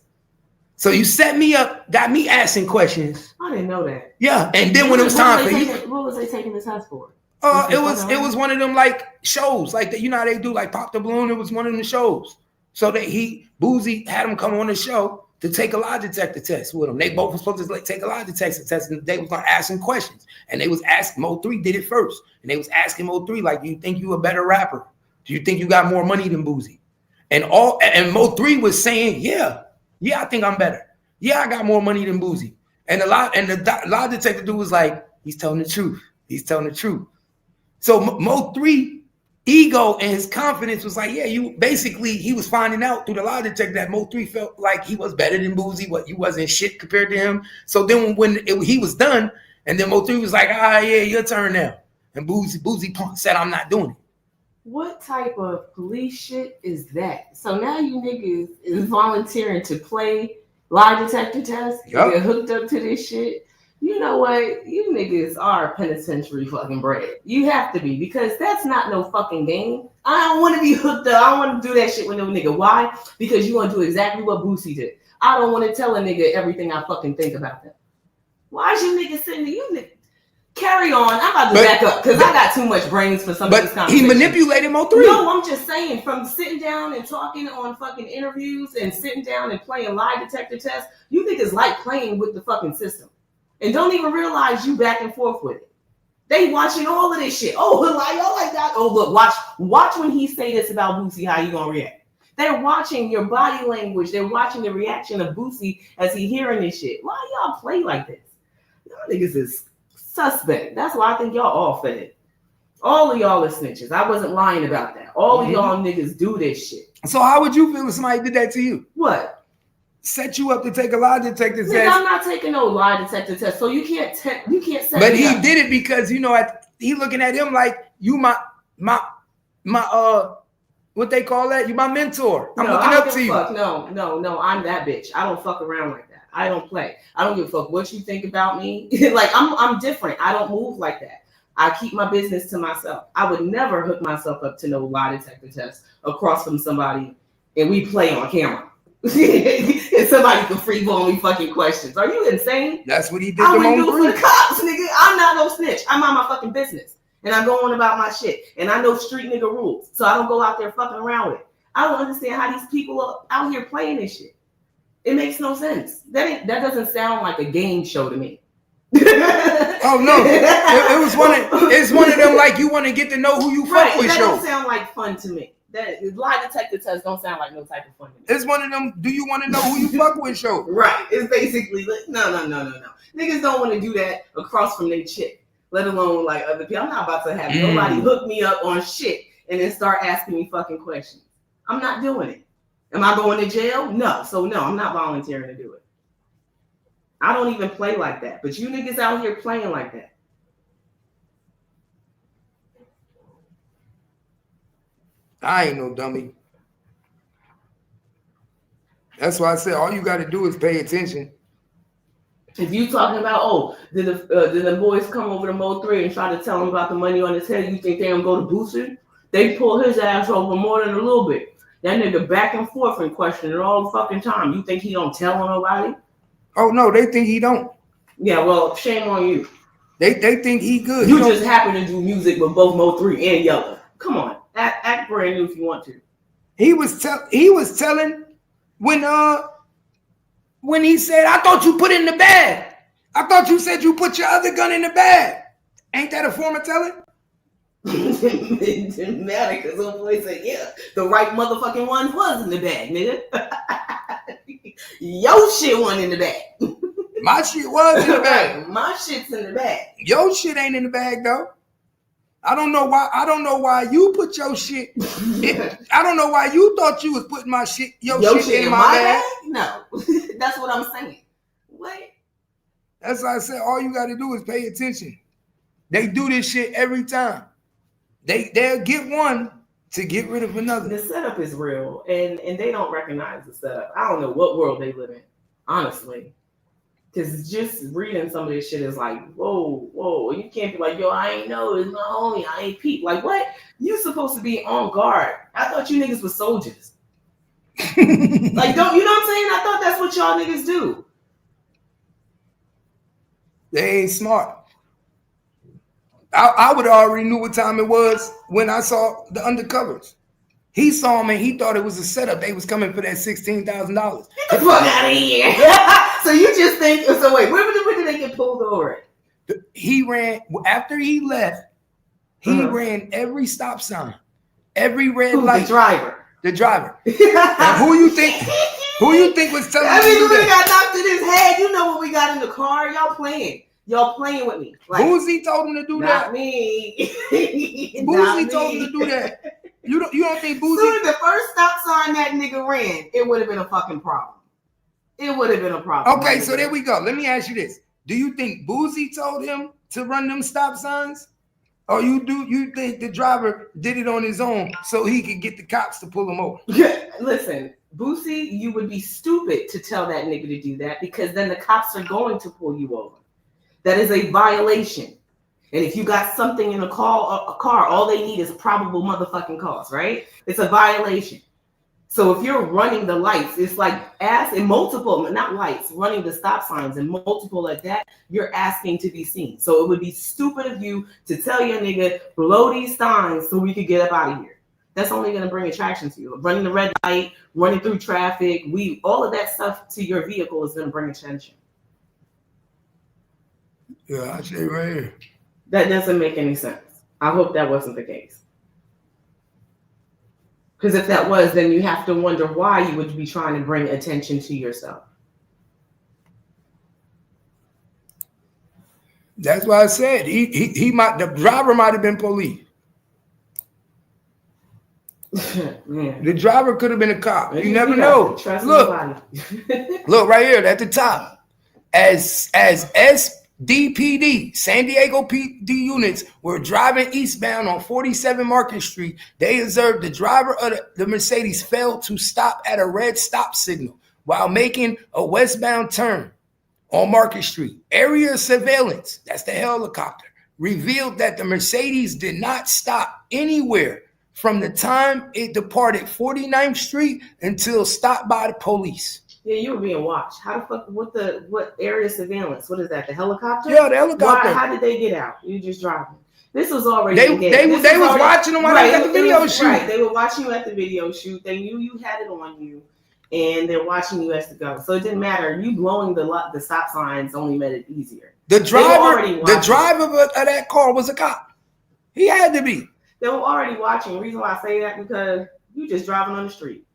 So you set me up, got me asking questions. I didn't know that. Yeah, and then when it was time for you, what was they taking the test for? It was one of them like shows, like that. You know how they do like Pop the Balloon. It was one of the shows. So that Boosie had him come on the show to take a lie detector test with him. They both were supposed to take a lie detector test, and they was gonna ask him questions. And they was asking Mo3 did it first, and they was asking Mo3 like, "Do you think you a better rapper? Do you think you got more money than Boosie?" And Mo3 was saying, "Yeah, I think I'm better. Yeah, I got more money than Boosie." And the lie detector dude was like, "He's telling the truth. He's telling the truth." So Mo3 ego and his confidence was like, yeah, he was finding out through the lie detector that Mo3 felt like he was better than Boosie, what you wasn't shit compared to him. So then when he was done, and then Mo3 was like, yeah, your turn now. And Boosie said, I'm not doing it. What type of police shit is that? So now you niggas is volunteering to play lie detector tests, get hooked up to this shit. You know what? You niggas are penitentiary fucking bred. You have to be, because that's not no fucking game. I don't want to be hooked up. I don't want to do that shit with no nigga. Why? Because you want to do exactly what Boosie did. I don't want to tell a nigga everything I fucking think about them. Why is you niggas sitting there? You niggas carry on. I'm about to back up because I got too much brains for some of these conversations. He manipulated Mo3. No, I'm just saying, from sitting down and talking on fucking interviews and sitting down and playing lie detector tests, you niggas like playing with the fucking system. And don't even realize you back and forth with it. They watching all of this shit. Oh, like y'all like that. Oh, look, watch when he say this about Boosie, how you gonna react. They're watching your body language. They're watching the reaction of Boosie as he hearing this shit. Why y'all play like this? Y'all niggas is suspect. That's why I think y'all all fed. All of y'all are snitches. I wasn't lying about that. All of y'all niggas do this shit. So how would you feel if somebody did that to you? What? Set you up to take a lie detector test. I'm not taking no lie detector test, so you can't set. But he did it because he looking at him like you my what they call that? You my mentor. I'm looking up to you. No, I'm that bitch. I don't fuck around like that. I don't play. I don't give a fuck what you think about me. Like I'm different. I don't move like that. I keep my business to myself. I would never hook myself up to no lie detector test across from somebody and we play on camera. And somebody can freeball me fucking questions. Are you insane? That's what he did. I wouldn't do it for the cops, nigga. I'm not no snitch. I'm on my fucking business. And I go on about my shit. And I know street nigga rules. So I don't go out there fucking around with it. I don't understand how these people are out here playing this shit. It makes no sense. That doesn't sound like a game show to me. Oh no. It's one of them like you want to get to know who you fuck with. That don't sound like fun to me. That lie detector test don't sound like no type of fun to me. It's one of them, do you want to know who you fuck with show? Right. It's basically like, no. Niggas don't want to do that across from their chick, let alone like other people. I'm not about to have nobody hook me up on shit and then start asking me fucking questions. I'm not doing it. Am I going to jail? No. So no, I'm not volunteering to do it. I don't even play like that. But you niggas out here playing like that. I ain't no dummy. That's why I said all you got to do is pay attention. If you talking about, did the boys come over to Mo3 and try to tell him about the money on his head, you think they gonna go to Boosie? They pull his ass over more than a little bit. That nigga back and forth and questioning all the fucking time. You think he don't tell on nobody? Oh no, they think he don't. Yeah, well, shame on you. They think he good. You just happen to do music with both Mo3 and Yella. Come on. Act brand new if you want to. He was telling when he said, I thought you put it in the bag. I thought you said you put your other gun in the bag. Ain't that a form of telling? It didn't matter because old boy said, yeah, the right motherfucking one was in the bag, nigga. Your shit wasn't in the bag. My shit was in the bag. My shit's in the bag. Your shit ain't in the bag though. I don't know why you put your shit. I don't know why you thought you was putting my shit, your shit in my bag. No, that's what I'm saying. What? That's why I said all you got to do is pay attention. They do this shit every time. They'll get one to get rid of another. The setup is real, and they don't recognize the setup. I don't know what world they live in, honestly. Because just reading some of this shit is like, whoa. You can't be like, yo, I ain't know. It's my homie. I ain't peep. Like, what? You supposed to be on guard. I thought you niggas were soldiers. Like, don't, you know what I'm saying? I thought that's what y'all niggas do. They ain't smart. I would have already knew what time it was when I saw the undercovers. He saw them and he thought it was a setup. They was coming for that $16,000. Get the fuck out of here. So you just think, so wait, where did they get pulled over? He ran, after he left, he ran every stop sign, every red light. The driver. And who you think was telling him to do that? Got knocked in his head. You know what we got in the car? Y'all playing with me. Like, Boosie told him to do that. Not me. Boosie told him to do that. You don't think Boosie? Soon as the first stop sign that nigga ran, it would have been a fucking problem. It would have been a problem. Okay, so there we go. Let me ask you this: do you think Boosie told him to run them stop signs, or you think the driver did it on his own so he could get the cops to pull him over? Listen, Boosie, you would be stupid to tell that nigga to do that because then the cops are going to pull you over. That is a violation. And if you got something in a car, all they need is probable motherfucking cause, right? It's a violation. So if you're running the lights, it's like running the stop signs and multiple like that, you're asking to be seen. So it would be stupid of you to tell your nigga, blow these signs so we could get up out of here. That's only going to bring attraction to you. Running the red light, running through traffic, all of that stuff to your vehicle is going to bring attention. Yeah, I say right here. That doesn't make any sense. I hope that wasn't the case. Because if that was, then you have to wonder why you would be trying to bring attention to yourself. That's why I said the driver might have been police. The driver could have been a cop. You never know. Look right here at the top. As DPD, San Diego PD units were driving eastbound on 47 Market Street. They observed the driver of the Mercedes failed to stop at a red stop signal while making a westbound turn on Market Street. Area surveillance, that's the helicopter, revealed that the Mercedes did not stop anywhere from the time it departed 49th Street until stopped by the police. Yeah, you were being watched. How the fuck? What area surveillance? What is that? The helicopter? Yeah, the helicopter. How did they get out? You just driving. This was already. They was watching them while they got the video shoot. Right, they were watching you at the video shoot. They knew you had it on you, and they're watching you as to go. So it didn't matter. You blowing the stop signs only made it easier. The driver of that car was a cop. He had to be. They were already watching. The reason why I say that because you just driving on the street.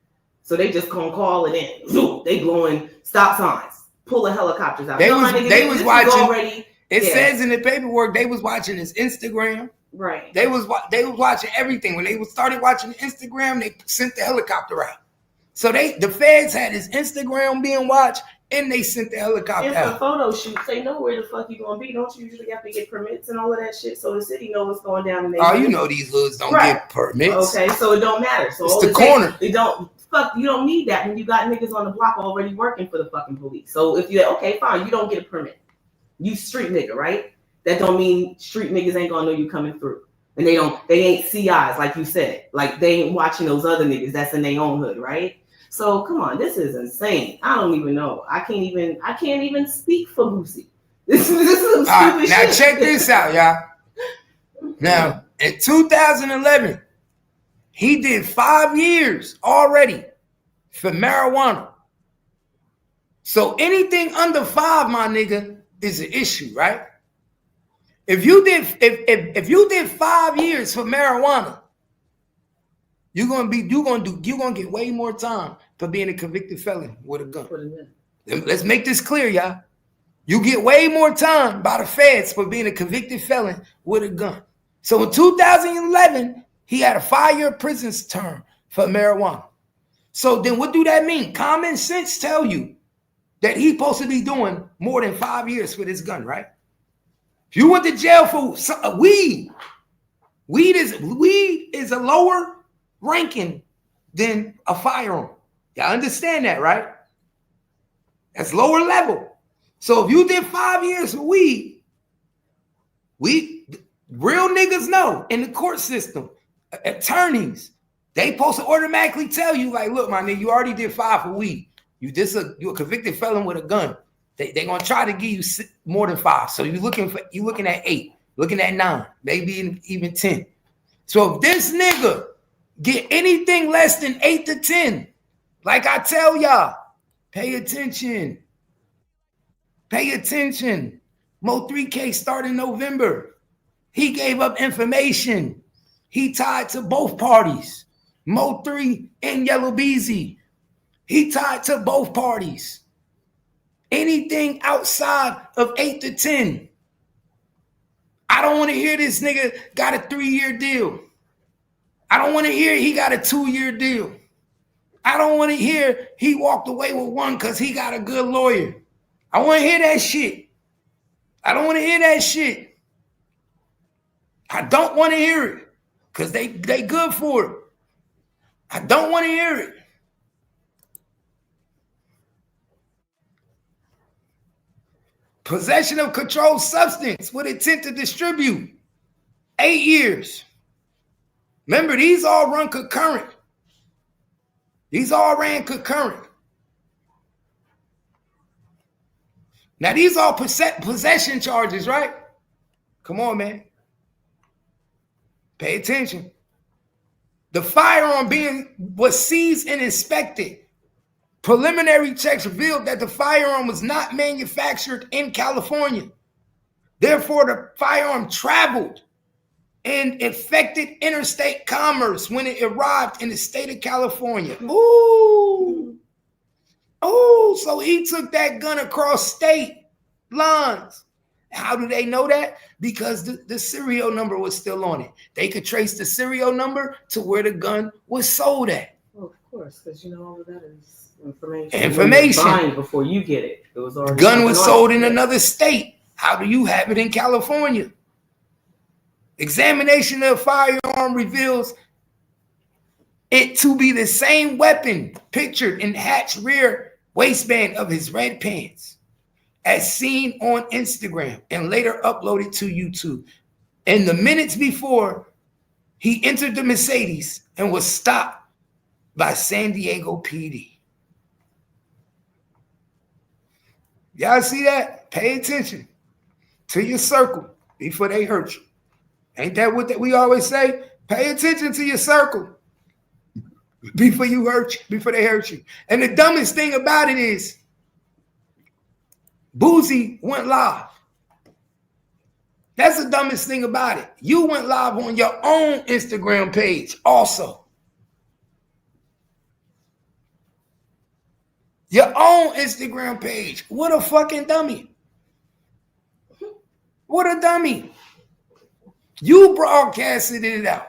So they just gonna call it in. Zoom, they blowing stop signs, pulling helicopters out. They was watching. It says in the paperwork they was watching his Instagram. Right. They was watching everything. When they started watching Instagram, they sent the helicopter out. So the feds had his Instagram being watched, and they sent the helicopter out. It's a photo shoot. They know where the fuck you gonna be. Don't you usually have to get permits and all of that shit? So the city knows what's going down. You know these hoods don't get permits. Okay, so it don't matter. So it's the corner. They don't. Fuck, you don't need that when you got niggas on the block already working for the fucking police. So if you're okay, fine, you don't get a permit. You street nigga, right? That don't mean street niggas ain't gonna know you coming through. And they ain't CIs like you said. Like they ain't watching those other niggas that's in their own hood, right? So come on, this is insane. I don't even know. I can't even speak for Boosie. This is some stupid shit. Now check this out, y'all. Now in 2011. He did 5 years already for marijuana. So anything under 5, my nigga, is an issue, right? If you did 5 years for marijuana, you're gonna get way more time for being a convicted felon with a gun. Let's make this clear, y'all. You get way more time by the feds for being a convicted felon with a gun. So in 2011, he had a 5-year prison term for marijuana. So then what do that mean? Common sense tell you that he's supposed to be doing more than 5 years for this gun, right? If you went to jail for weed is a lower ranking than a firearm. Y'all understand that, right? That's lower level. So if you did 5 years for weed, real niggas know in the court system, attorneys, they supposed to automatically tell you, like, look, my nigga, you already did 5 for weed. You're a convicted felon with a gun. They gonna try to give you more than 5. So you're looking at 8, looking at 9, maybe even 10. So if this nigga get anything less than 8 to 10, like I tell y'all, pay attention. Pay attention. Mo 3 case started in November. He gave up information. He tied to both parties. Mo 3 and Yellow Beezy. He tied to both parties. Anything outside of 8 to 10. I don't want to hear this nigga got a 3-year deal. I don't want to hear he got a 2-year deal. I don't want to hear he walked away with 1 because he got a good lawyer. I want to hear that shit. I don't want to hear that shit. I don't want to hear it because they good for it. I don't want to hear it. Possession of controlled substance with intent to distribute, 8 years. Remember, these all run concurrent. These all ran concurrent. Now, these are possession charges, right? Come on, man. Pay attention. The firearm was seized and inspected. Preliminary checks revealed that the firearm was not manufactured in California. Therefore, the firearm traveled and affected interstate commerce when it arrived in the state of California. Ooh. Oh, so he took that gun across state lines. How do they know that? Because the serial number was still on it. They could trace the serial number to where the gun was sold at. Well, of course, because you know all of that is information. Information. Before you get it. It was already gun was sold in another state. How do you have it in California? Examination of the firearm reveals it to be the same weapon pictured in Hatch's rear waistband of his red pants as seen on Instagram and later uploaded to YouTube. In the minutes before, he entered the Mercedes and was stopped by San Diego PD. Y'all see that? Pay attention to your circle before they hurt you. Ain't that what we always say? Pay attention to your circle before they hurt you. And the dumbest thing about it is Boosie went live. That's the dumbest thing about it. You went live on your own Instagram page also. Your own Instagram page. What a fucking dummy. What a dummy. You broadcasted it out.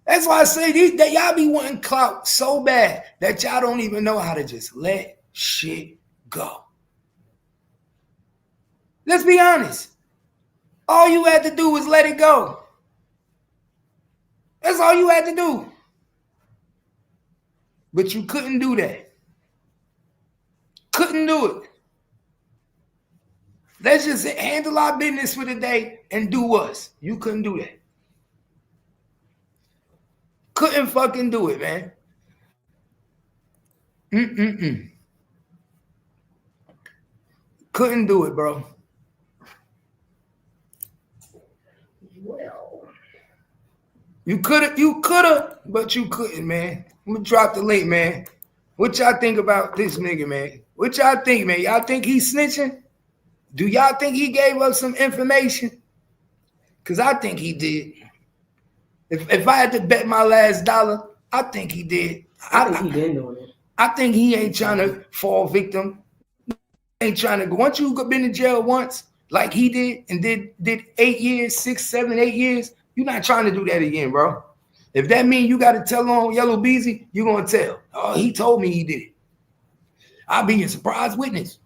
That's why I say that y'all be wanting clout so bad that y'all don't even know how to just let shit go. Let's be honest. All you had to do was let it go. That's all you had to do. But you couldn't do that. Couldn't do it. Let's just handle our business for the day and do us. You couldn't do that. Couldn't fucking do it, man. Couldn't do it, bro. Well, you could have, but you couldn't, man. I'm gonna drop the link, man. What y'all think about this nigga, man? What y'all think, man? Y'all think he's snitching? Do y'all think he gave us some information? Because I think he did. If I had to bet my last dollar, I think he did. I think he been doing it. I think he ain't trying to fall victim. Ain't trying to go. Once you've been in jail once, like he did and did 8 years, 6, 7, 8 years, you're not trying to do that again, bro. If that means you got to tell on Yellow Beezy, you're going to tell. Oh, he told me he did it. I'll be your surprise witness.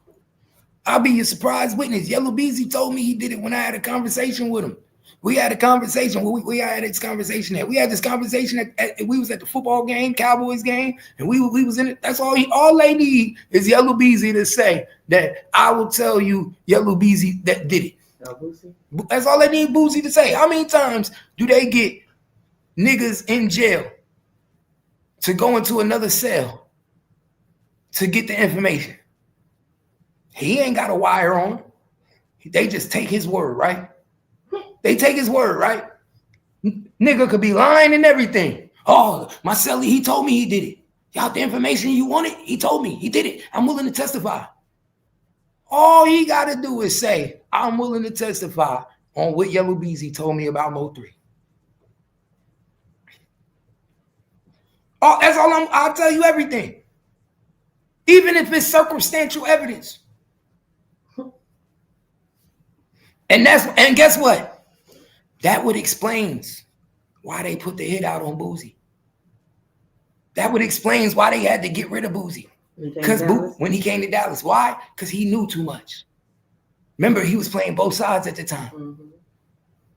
I'll be your surprise witness. Yellow Beezy told me he did it when I had a conversation with him. We had a conversation. We had this conversation at. We had this conversation we was at the football game, Cowboys game, and we was in it. That's all they need is Yellow Beezy to say that I will tell you Yellow Beezy that did it. That's all they need Boosie to say. How many times do they get niggas in jail to go into another cell to get the information? He ain't got a wire on him. They just take his word, right? They take his word, right? Nigga could be lying and everything. Oh, my cellie, he told me he did it. Y'all, the information you wanted, he told me he did it. I'm willing to testify. All he got to do is say, I'm willing to testify on what Yellow Beezy told me about Mo 3. Oh, that's all I'll tell you everything. Even if it's circumstantial evidence. And guess what? That would explain why they put the hit out on Boosie. That would explain why they had to get rid of Boosie. Because when he came to Dallas. Why? Because he knew too much. Remember, he was playing both sides at the time. Mm-hmm.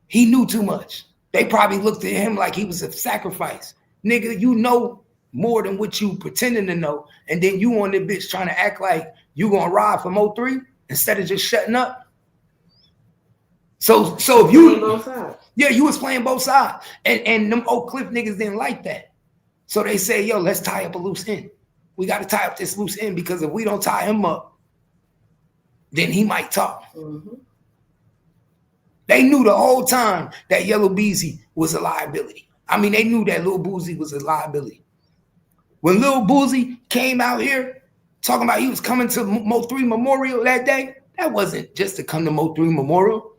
He knew too much. They probably looked at him like he was a sacrifice. Nigga, you know more than what you pretending to know. And then you on the bitch trying to act like you gonna ride for Mo 3 instead of just shutting up. So if you both sides. Yeah, you was playing both sides. And them Oak Cliff niggas didn't like that. So they say, yo, let's tie up a loose end. We got to tie up this loose end because if we don't tie him up, then he might talk. Mm-hmm. They knew the whole time that Yellow Beezy was a liability. I mean, they knew that Lil Boosie was a liability. When Lil Boosie came out here talking about he was coming to Mo 3 Memorial that day, that wasn't just to come to Mo 3 Memorial.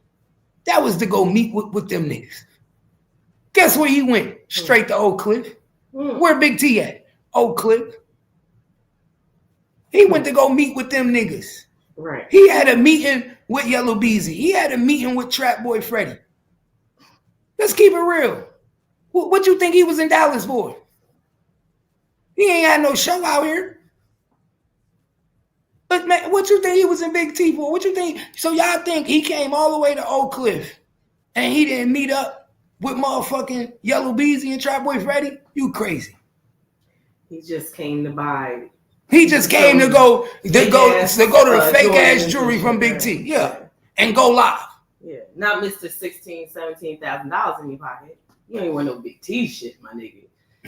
That was to go meet with them niggas. Guess where he went? Straight to Oak Cliff. Where Big T at? Oak Cliff. He went to go meet with them niggas. Right. He had a meeting with Yellow Beezy. He had a meeting with Trap Boy Freddy. Let's keep it real. What you think he was in Dallas for? He ain't had no show out here. But man, what you think he was in Big T for? What you think? So y'all think he came all the way to Oak Cliff and he didn't meet up with motherfucking Yellow Beezy and Trap Boy Freddy? You crazy. He just came to buy. He just came to go to the fake ass jewelry from Big T. Yeah. And go live. Yeah. Not Mr. $16,000, $17,000 in your pocket. You ain't want no Big T shit, my nigga.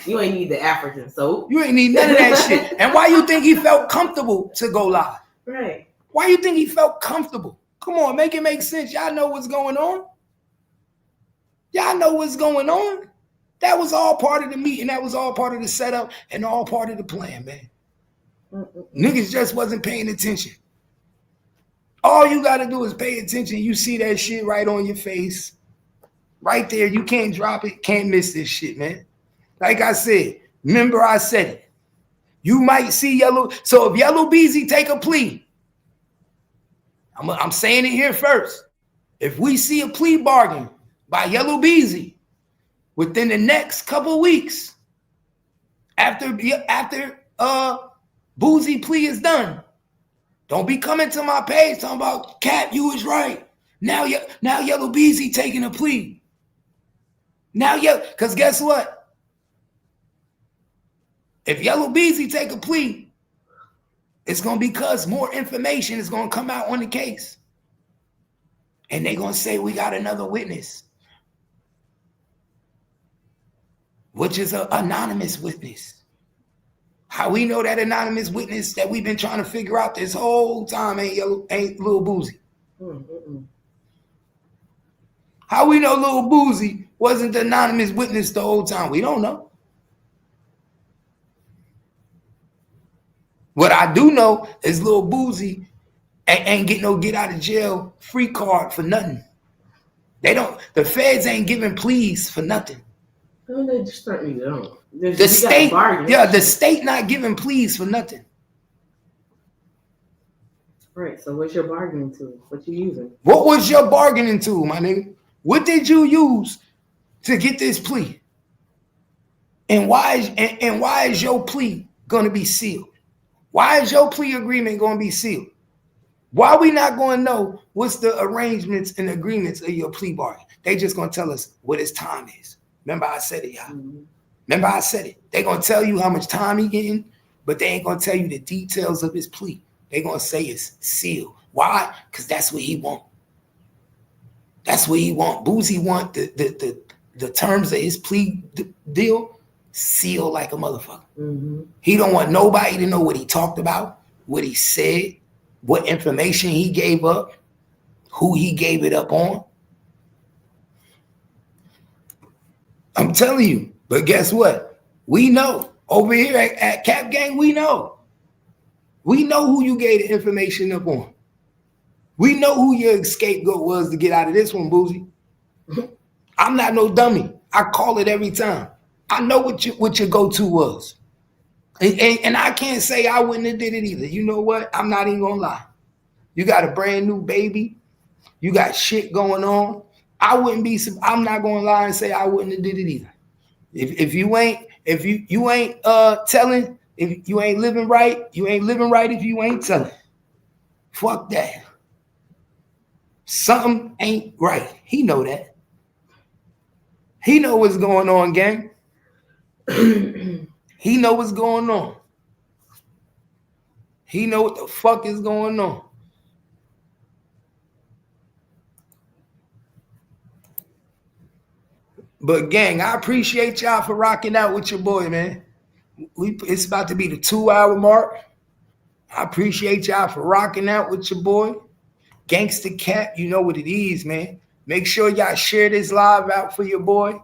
You ain't need the African soap. You ain't need none of that shit. And why you think he felt comfortable to go live? Right. Why you think he felt comfortable? Come on, make it make sense. Y'all know what's going on. Y'all know what's going on. That was all part of the meeting. That was all part of the setup and all part of the plan, man. Niggas just wasn't paying attention. All you got to do is pay attention. You see that shit right on your face. Right there. You can't drop it. Can't miss this shit, man. Like I said, remember I said it. You might see Yellow. So if Yellow Beezy take a plea, I'm saying it here first. If we see a plea bargain by Yellow Beezy within the next couple weeks, after Boosie plea is done, don't be coming to my page talking about Cap, you was right. Now Yellow Beezy taking a plea. Because guess what? If Yellow Beezy take a plea, it's going to be because more information is going to come out on the case. And they're going to say we got another witness, which is an anonymous witness. How we know that anonymous witness that we've been trying to figure out this whole time ain't Lil Boosie? How we know Lil Boosie wasn't the anonymous witness the whole time? We don't know. What I do know is Lil Boosie ain't get no get out of jail free card for nothing. The feds ain't giving pleas for nothing. No, they just certainly don't. The state not giving pleas for nothing. Right. So what's your bargaining tool? What you using? What was your bargaining tool, my nigga? What did you use to get this plea? And why is your plea gonna be sealed? Why is your plea agreement gonna be sealed? Why are we not gonna know what's the arrangements and agreements of your plea bargain? They just gonna tell us what his time is. Remember I said it, y'all. Mm-hmm. Remember I said it. They gonna tell you how much time he getting, but they ain't gonna tell you the details of his plea. They gonna say it's sealed. Why? Because that's what he want. That's what he want. Boosie want the terms of his plea deal sealed like a motherfucker. Mm-hmm. He don't want nobody to know what he talked about, what he said, what information he gave up, who he gave it up on. I'm telling you. But guess what? We know. Over here at Cap Gang, we know. We know who you gave the information up on. We know who your scapegoat was to get out of this one, Boosie. I'm not no dummy. I call it every time. I know what your go-to was. And I can't say I wouldn't have did it either. You know what? I'm not even gonna lie. You got a brand new baby. You got shit going on. I'm not gonna lie and say I wouldn't have did it either. If you ain't telling, if you ain't living right, you ain't living right if you ain't telling. Fuck that. Something ain't right. He know that. He know what's going on, gang. He know what's going on. He know what the fuck is going on. But gang, I appreciate y'all for rocking out with your boy, man. It's about to be the 2-hour mark. I appreciate y'all for rocking out with your boy. Gangsta Cat, you know what it is, man. Make sure y'all share this live out for your boy.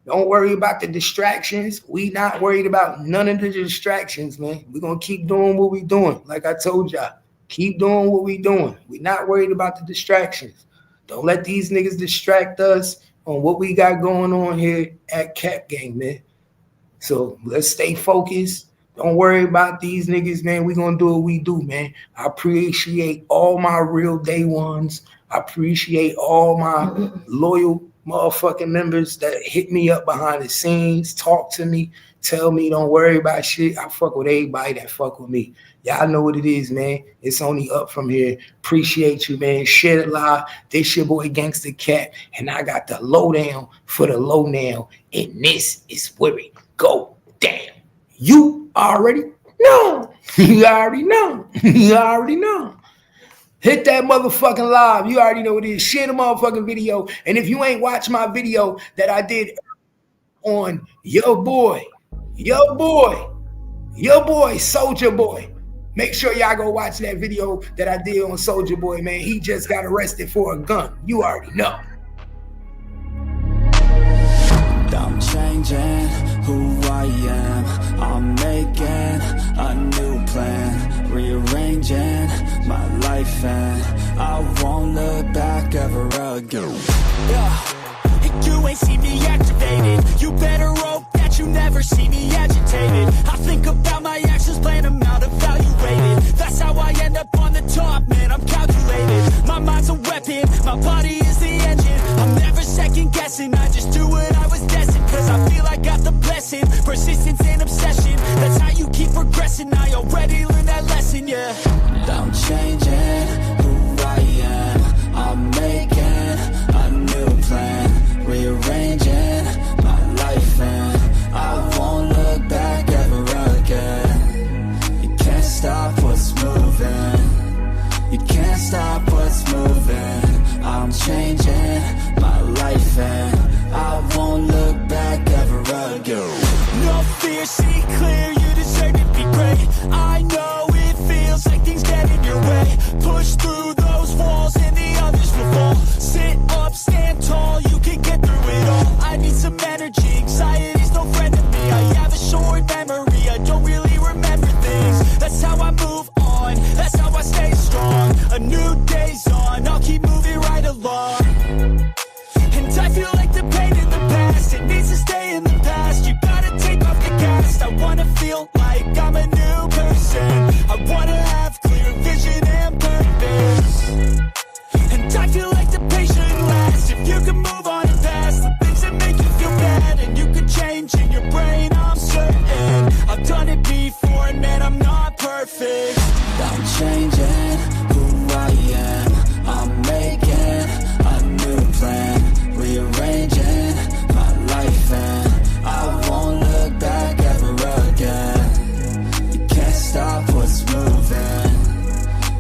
Don't worry about the distractions. We not worried about none of the distractions, man. We're going to keep doing what we doing. Like I told y'all, keep doing what we doing. We're not worried about the distractions. Don't let these niggas distract us on what we got going on here at Cap Gang, man. So let's stay focused. Don't worry about these niggas, man. We're going to do what we do, man. I appreciate all my real day ones. I appreciate all my loyal motherfucking members that hit me up behind the scenes, talk to me, tell me don't worry about shit. I fuck with everybody that fuck with me. Y'all know what it is, man. It's only up from here. Appreciate you, man. Share it live. This your boy Gangsta Cat, and I got the lowdown for the low now, and this is where it go down. You already know. You already know. You already know. Hit that motherfucking live. You already know what it is. Share the motherfucking video. And if you ain't watched my video that I did on your boy, Soulja Boy, make sure y'all go watch that video that I did on Soulja Boy, man. He just got arrested for a gun. You already know. I'm changing who I am. I'm making a new plan, rearranging my life, and I won't look back ever again. Yeah, you ain't see me activated. You better hope that you never see me agitated. I think about my actions, plan them out, evaluated. That's how I end up on the top, man. I'm calculated. My mind's a weapon, my body is the engine. I'm never second guessing, I just do what I was destined. Cause I feel I got the blessing, persistence and obsession. That's how you keep progressing, I already learned that lesson, yeah. I'm changing who I am. I'm making a new plan, rearranging my life, and I won't look back ever again. You can't stop what's moving. You can't stop what's moving. I'm changing my life, and I won't look back ever again. No fear, see clear, you deserve to be great. I know it feels like things get in your way. fixed. I'm changing who I am. I'm making a new plan, rearranging my life, and I won't look back ever again. You can't stop what's moving.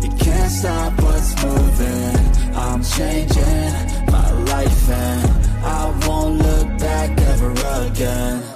You can't stop what's moving. I'm changing my life, and I won't look back ever again.